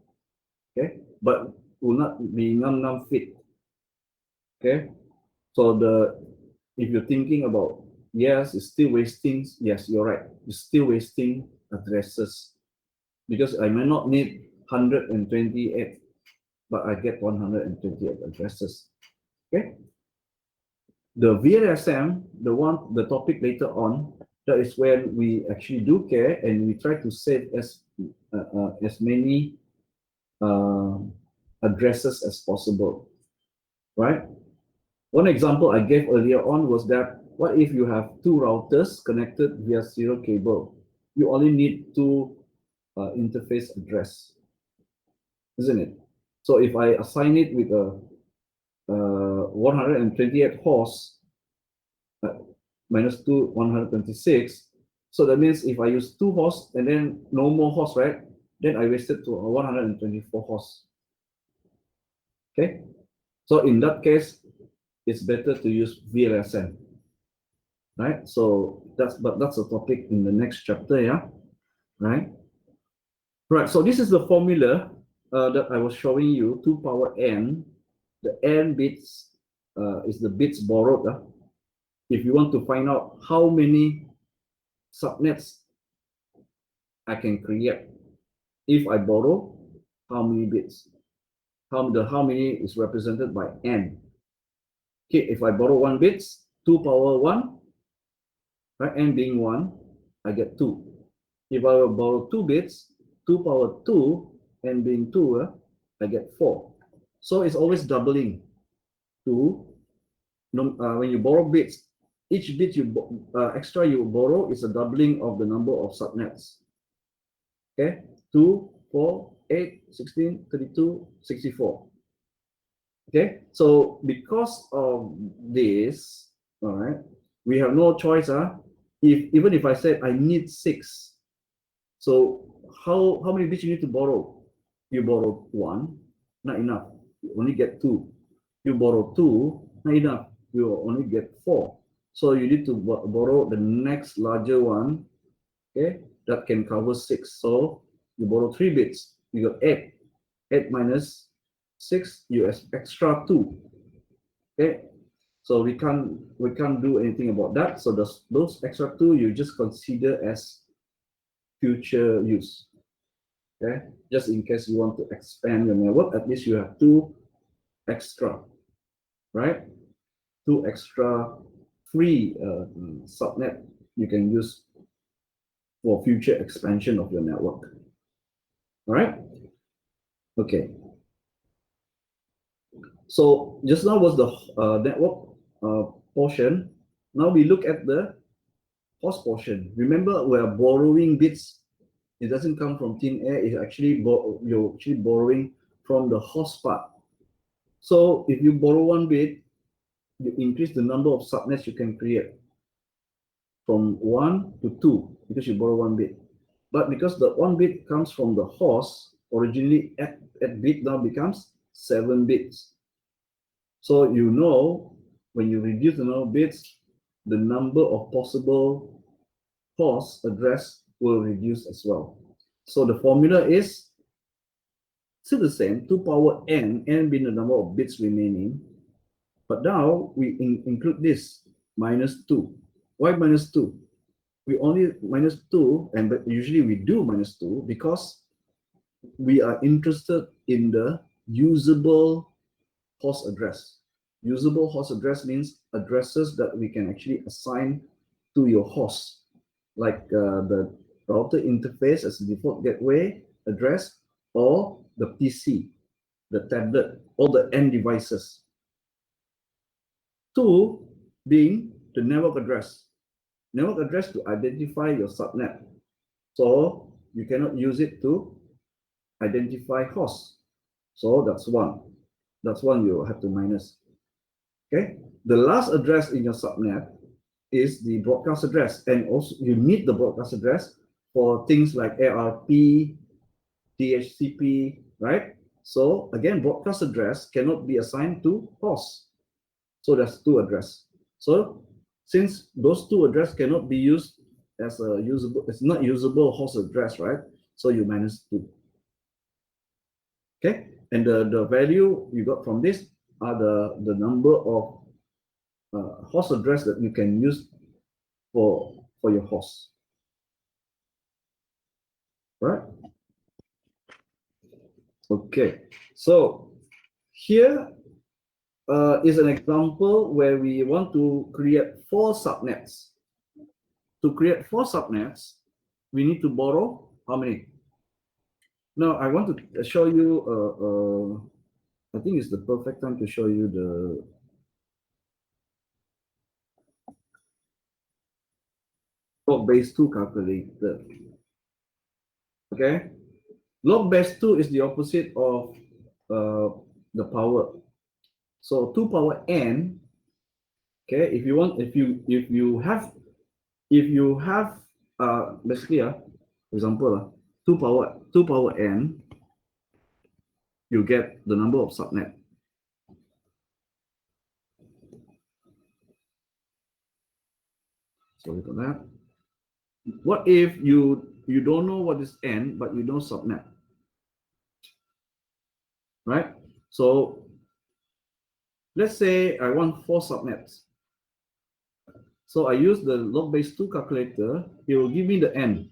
Okay, but will not be num fit. Okay, so if you're thinking about, yes, it's still wasting. Yes, you're right. It's still wasting addresses because I may not need 128, but I get 128 addresses. Okay. The VLSM, the topic later on, that is when we actually do care and we try to save as many addresses as possible, right? One example I gave earlier on was that what if you have two routers connected via serial cable? You only need two interface address, isn't it? So if I assign it with a 128 hosts minus 2, 126, so that means if I use 2 hosts and then no more hosts, right? Then I wasted to 124 hosts. Okay, so in that case, it's better to use VLSM, right? So that's a topic in the next chapter, yeah, right? Right. So this is the formula that I was showing you. 2 power n. The n bits is the bits borrowed. If you want to find out how many subnets I can create, if I borrow, how many bits? How many is represented by n? Okay, if I borrow 1 bits, 2 power 1, right? N being 1, I get 2. If I borrow 2 bits, 2 power 2, n being 2, I get 4. So it's always doubling. 2. When you borrow bits, each bit extra you borrow is a doubling of the number of subnets. Okay, 2, 4, 8, 16, 32, 64. Okay, so because of this, all right, we have no choice. Even if I said I need 6, so how many bits you need to borrow? You borrow 1, not enough. You only get 2. You borrow 2, not enough. You only get 4. So you need to borrow the next larger one. Okay, that can cover 6. So you borrow 3 bits. You got 8. 8 minus 6, you extra 2. Okay, so we can't do anything about that. So those extra 2 you just consider as future use. Okay, just in case you want to expand your network, at least you have 2 extra, right? 2 extra free subnet you can use for future expansion of your network. All right. Okay. So just now was the network portion. Now we look at the host portion. Remember, we are borrowing bits. It doesn't come from thin air. It's actually you're actually borrowing from the host part. So if you borrow 1 bit, you increase the number of subnets you can create from 1 to 2 because you borrow 1 bit. But because the 1 bit comes from the host, originally at bit now becomes 7 bits. So you know when you reduce the number of bits, the number of possible host address will reduce as well. So the formula is still the same, 2 power n, n being the number of bits remaining. But now we include this minus 2. Why minus 2? We only minus 2, but usually we do minus 2 because we are interested in the usable host address. Usable host address means addresses that we can actually assign to your host, like the router interface as a default gateway address, or the PC, the tablet, or the end devices. 2 being the network address. Network address to identify your subnet. So you cannot use it to identify hosts. So that's 1. That's 1 you have to minus. Okay, the last address in your subnet is the broadcast address, and also you need the broadcast address for things like ARP, DHCP, right? So again, broadcast address cannot be assigned to host. So there's two address. So since those two address cannot be used as a usable, it's not usable host address, right? So you minus 2. Okay, and the value you got from this are the number of host address that you can use for your host, right? Okay, so here is an example where we want to create 4 subnets. To create 4 subnets, we need to borrow how many? Now I want to show you. I think it's the perfect time to show you the log base 2 calculator. Okay, log base 2 is the opposite of the power. So 2 power n. Okay, if you have basically for example 2 power n, you get the number of subnet. Sorry for that. What if you don't know what is n, but you know subnet, right? So let's say I want 4 subnets. So I use the log base 2 calculator. It will give me the n,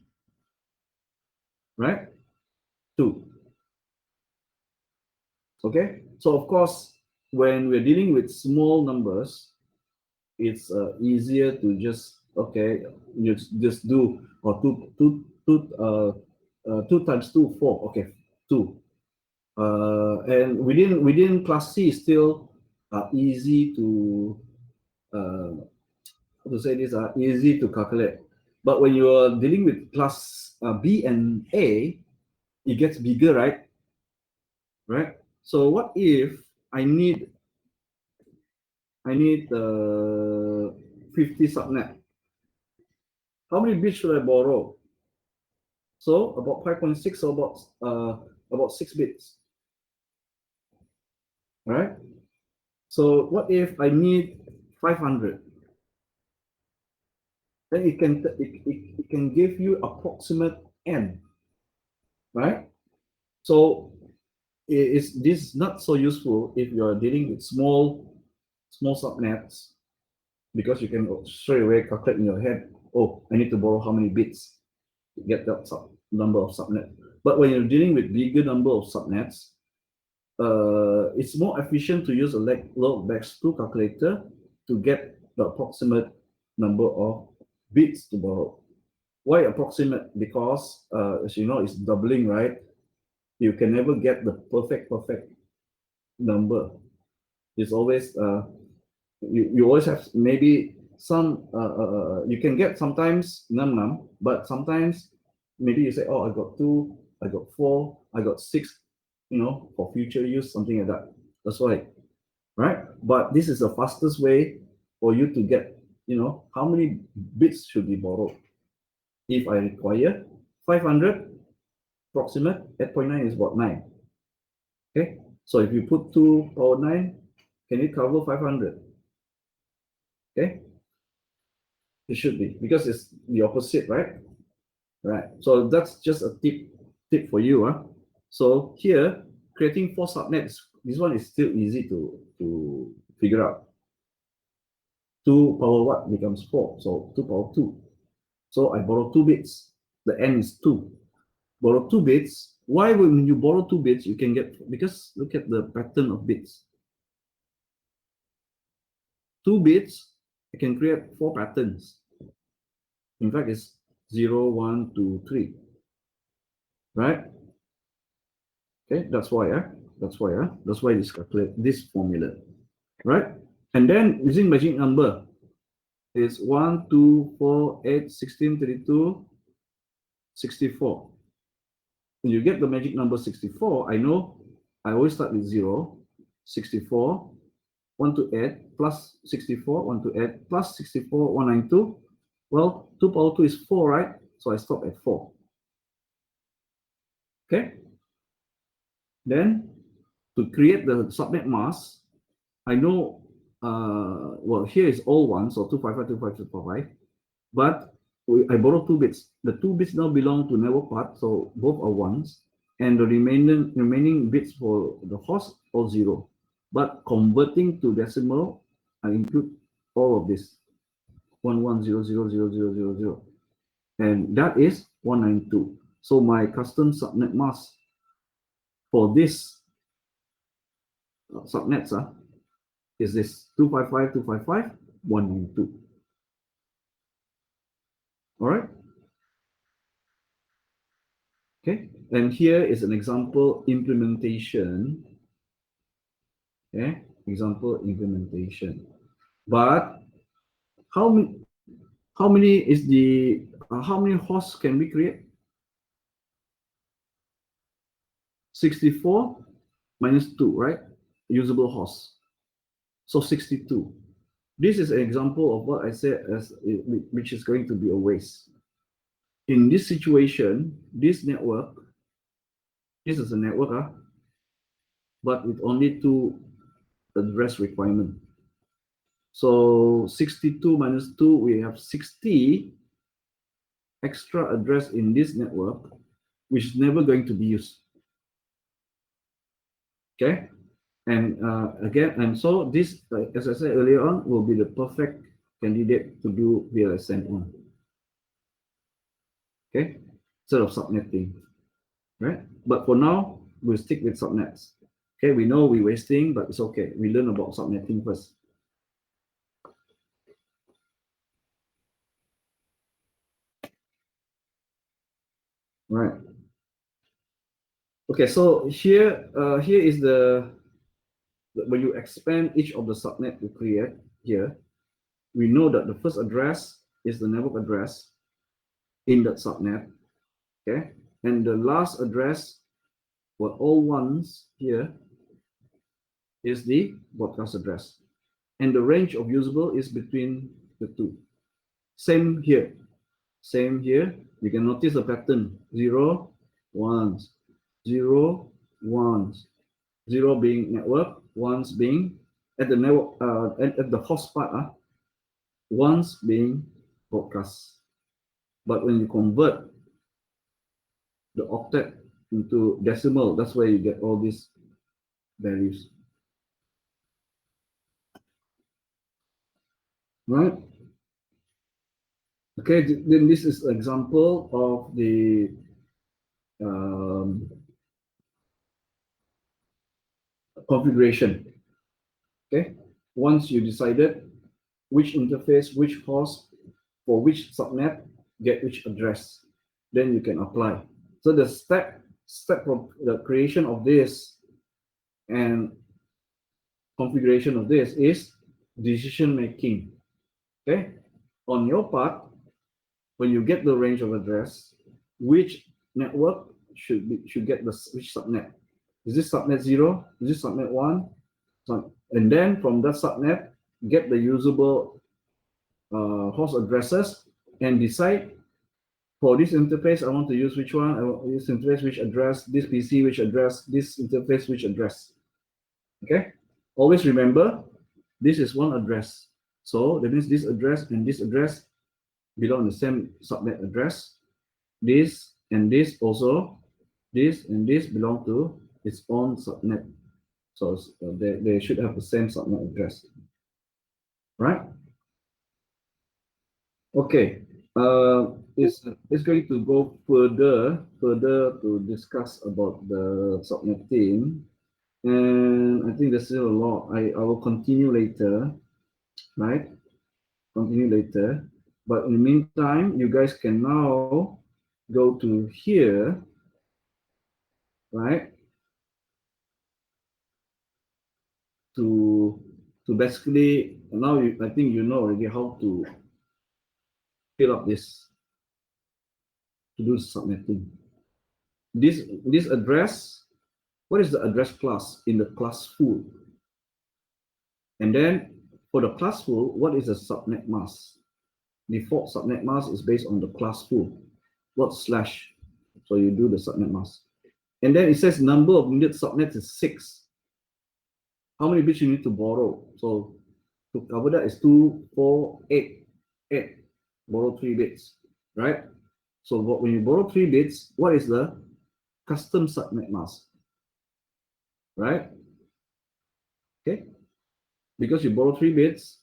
right? 2. Okay. So of course, when we're dealing with small numbers, it's easier to just you just do 2 times 2 4. Okay, 2. And within class C, still easy to how to say this, easy to calculate. But when you are dealing with class B and A, it gets bigger, right? Right. So what if I need 50 subnet? How many bits should I borrow? So about 5.6, so about 6 bits. Right? So what if I need 500? Then it can give you approximate n, right? So this is not so useful if you're dealing with small subnets, because you can straight away calculate in your head, oh, I need to borrow how many bits to get that number of subnet. But when you're dealing with bigger number of subnets, it's more efficient to use a log base 2 calculator to get the approximate number of bits to borrow. Why approximate? Because as you know, it's doubling, right? You can never get the perfect number. It's always you always have maybe some you can get sometimes num, but sometimes maybe you say, oh, I got 2, I got 4, I got 6, for future use, something like that. That's why, right? But this is the fastest way for you to get, how many bits should be borrowed. If I require 500, approximate 8.9 is about 9. Okay, so if you put 2 power 9, can it cover 500? Okay, it should be, because it's the opposite, right? Right. So that's just a tip for you. So here, creating 4 subnets, this one is still easy to figure out. 2 power what becomes 4? So 2 power 2. So I borrow 2 bits. The n is 2. Borrow 2 bits. Why when you borrow 2 bits, you can get, because look at the pattern of bits. 2 bits, I can create 4 patterns. In fact, it's 0, 1, 2, 3. Right? Okay, that's why this calculate this formula, right? And then using magic number is 1, 2, 4, 8, 16, 32, 64. When you get the magic number 64, I know I always start with 0, 64, want to add plus 64, want to add plus 64, 192. Well, 2 power 2 is 4, right? So I stop at 4. Okay. Then to create the subnet mask, I know, well, here is all one, so 255, but I borrow 2 bits. The 2 bits now belong to network part, so both are ones, and the remaining bits for the host all 0. But converting to decimal, I include all of this 11000000, and that is 192. So my custom subnet mask for this subnets is this 255.255.192. All right. Okay, and here is an example implementation. Okay, example implementation. But how many is the how many hosts can we create? 64 minus 2, right? Usable hosts. So 62. This is an example of what I said as which is going to be a waste. In this situation, this network, this is a network, but with only 2 address requirement. So 62 minus 2, we have 60 extra address in this network, which is never going to be used. Okay, and again, and so this, as I said earlier on, will be the perfect candidate to do VLSN on. Okay, instead of subnetting, right? But for now, we'll stick with subnets. Okay, we know we're wasting, but it's okay. We learn about subnetting first. Right. Okay, so here is when you expand each of the subnet you create here, we know that the first address is the network address in that subnet. Okay, and the last address, for all ones here, is the broadcast address, and the range of usable is between the two. Same here. Same here. You can notice the pattern: 0, 1s, 0, 1s, 0 being network, 1s being at the network at the host part, 1s being broadcast. But when you convert the octet into decimal, that's where you get all these values. Right? Okay, then this is an example of the configuration. Okay, once you decided which interface, which host, for which subnet, get which address, then you can apply. So the step of the creation of this and configuration of this is decision making. Okay, on your part, when you get the range of address, which network should get which subnet? Is this subnet 0? Is this subnet 1? And then from that subnet, get the usable host addresses and decide for this interface, I want to use which one, I want this interface, which address, this PC, which address, this interface, which address. Okay, always remember, this is one address. So that means this address and this address belong to the same subnet address. This and this also, this and this belong to its own subnet. So they should have the same subnet address, right? Okay, it's going to go further to discuss about the subnetting, and I think there's still a lot. I will continue later, right? Continue later. But in the meantime, you guys can now go to here, right? To basically now I think you know already how to fill up this to do subnetting. This address, what is the address class in the class full? And then for the classful, what is a subnet mask? Default subnet mask is based on the classful. What slash? So you do the subnet mask. And then it says number of needed subnets is 6. How many bits you need to borrow? So to cover that is 2, 4, 8. 8. Borrow 3 bits, right? So when you borrow 3 bits, what is the custom subnet mask? Right? Okay. Because you borrow 3 bits,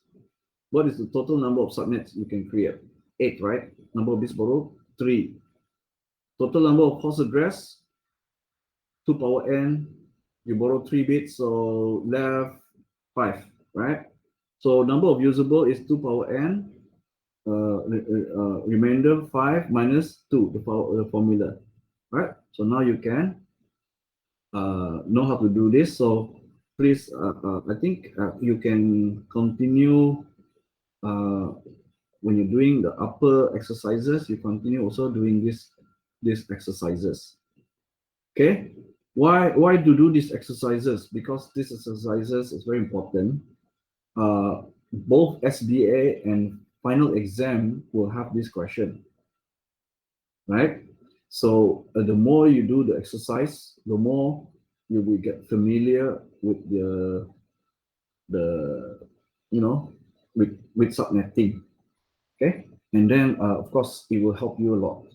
what is the total number of subnets you can create? 8, right? Number of bits borrowed, 3. Total number of host address, 2 power n. You borrow 3 bits, so left 5, right? So number of usable is 2 power n. Remainder 5 minus 2, the formula, right? So now you can know how to do this. So please, I think you can continue when you're doing the upper exercises. You continue also doing these exercises. Okay, why to do these exercises? Because these exercises is very important. Both SBA and final exam will have this question, right? So the more you do the exercise, the more you will get familiar with the with subnetting. Okay, and then of course it will help you a lot.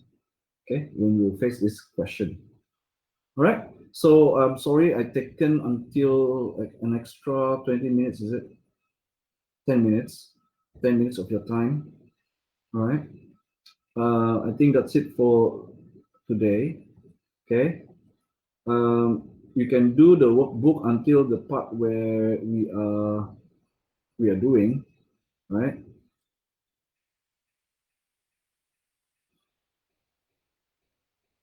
Okay, when you face this question. All right. So I'm sorry I taken until like an extra 20 minutes. Is it 10 minutes? 10 minutes of your time. All right. I think that's it for today. Okay. You can do the workbook until the part where we are doing, right?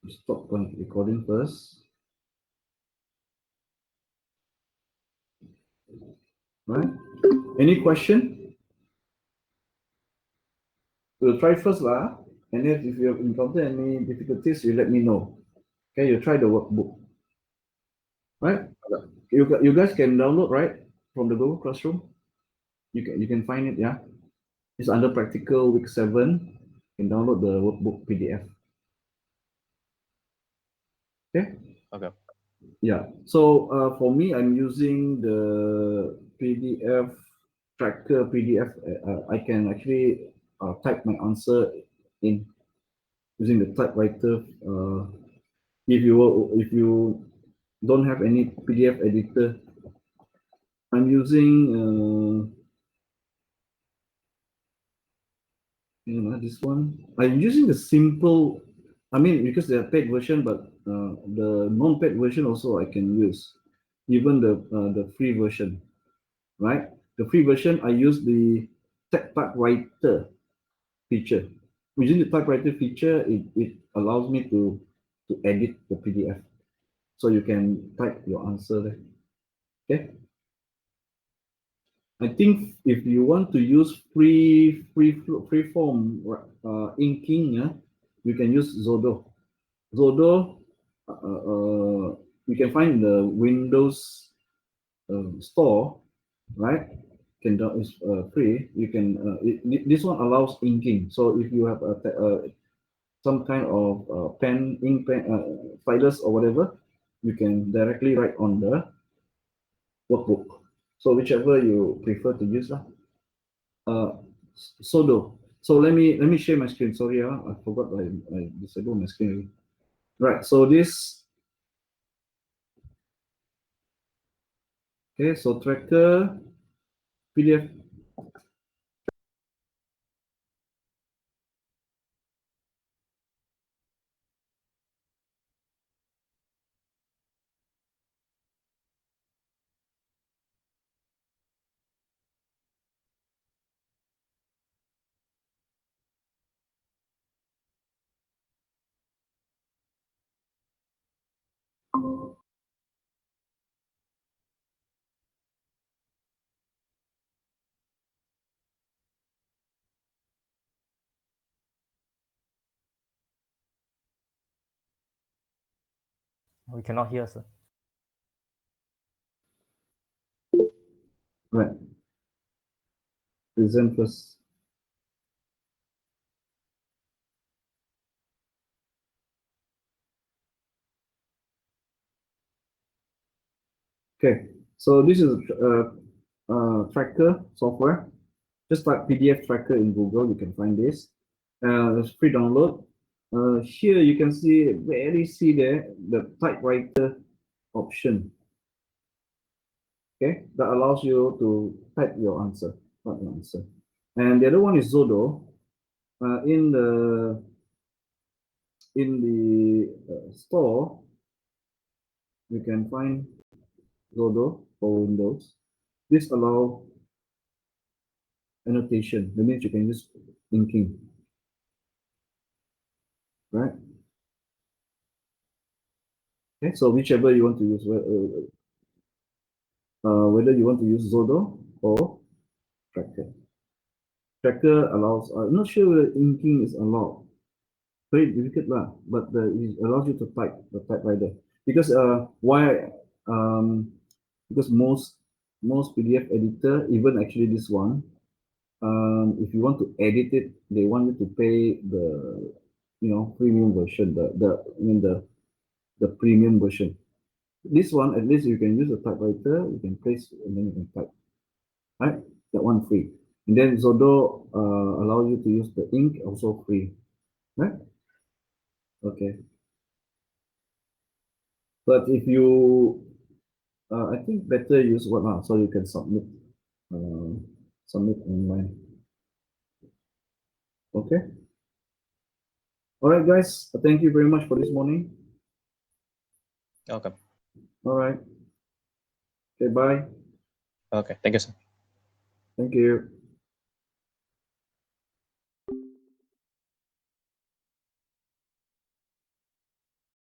Stop recording first. Right? Any question? We'll try first lah. And if you have encountered any difficulties, you let me know. Okay, you try the workbook. Right? You guys can download, right? From the Google Classroom. You can find it, yeah. It's under practical week 7. You can download the workbook PDF. Okay? Okay. Yeah. So for me, I'm using the PDF tracker PDF. I can actually type my answer in using the typewriter. If you don't have any PDF editor, I'm using this one. I'm using the simple. I mean, because they're paid version, but the non-paid version also I can use, even the free version, right? The free version I use the typewriter feature. Using the typewriter feature, it allows me to edit the PDF, so you can type your answer there. Okay. I think if you want to use free form inking, you can use Zodo. Zodo, you can find the Windows store, right? Is free. You can this one allows inking. So if you have some kind of pen, ink pen, stylus or whatever, you can directly write on the workbook. So whichever you prefer to use, Zodo. So let me share my screen. Sorry, I forgot I disabled my screen. Right. So this. Okay. So tracker PDF. We cannot hear, sir. Right. present first. Okay, so this is tracker software. Just type PDF tracker in Google, you can find this. It's free download. Here you can see there the typewriter option. Okay, that allows you to type your answer. And the other one is Zodo. In the store, you can find Zodo for Windows. This allows annotation. That means you can use inking, right? Okay, so whichever you want to use, whether you want to use Zodo or Tracker. Tracker allows, I'm not sure whether inking is allowed. Very difficult lah, but it allows you to type the typewriter. Because why? Because most PDF editor, even actually this one, if you want to edit it, they want you to pay the premium version, the premium version. This one, at least you can use a typewriter, you can place and then you can type, right? That one free. And then Zodo allows you to use the ink, also free, right? Okay. But if you, I think better use what now, so you can submit online. Okay. All right, guys. Thank you very much for this morning. Okay. All right. Okay, bye. Okay. Thank you, sir. Thank you.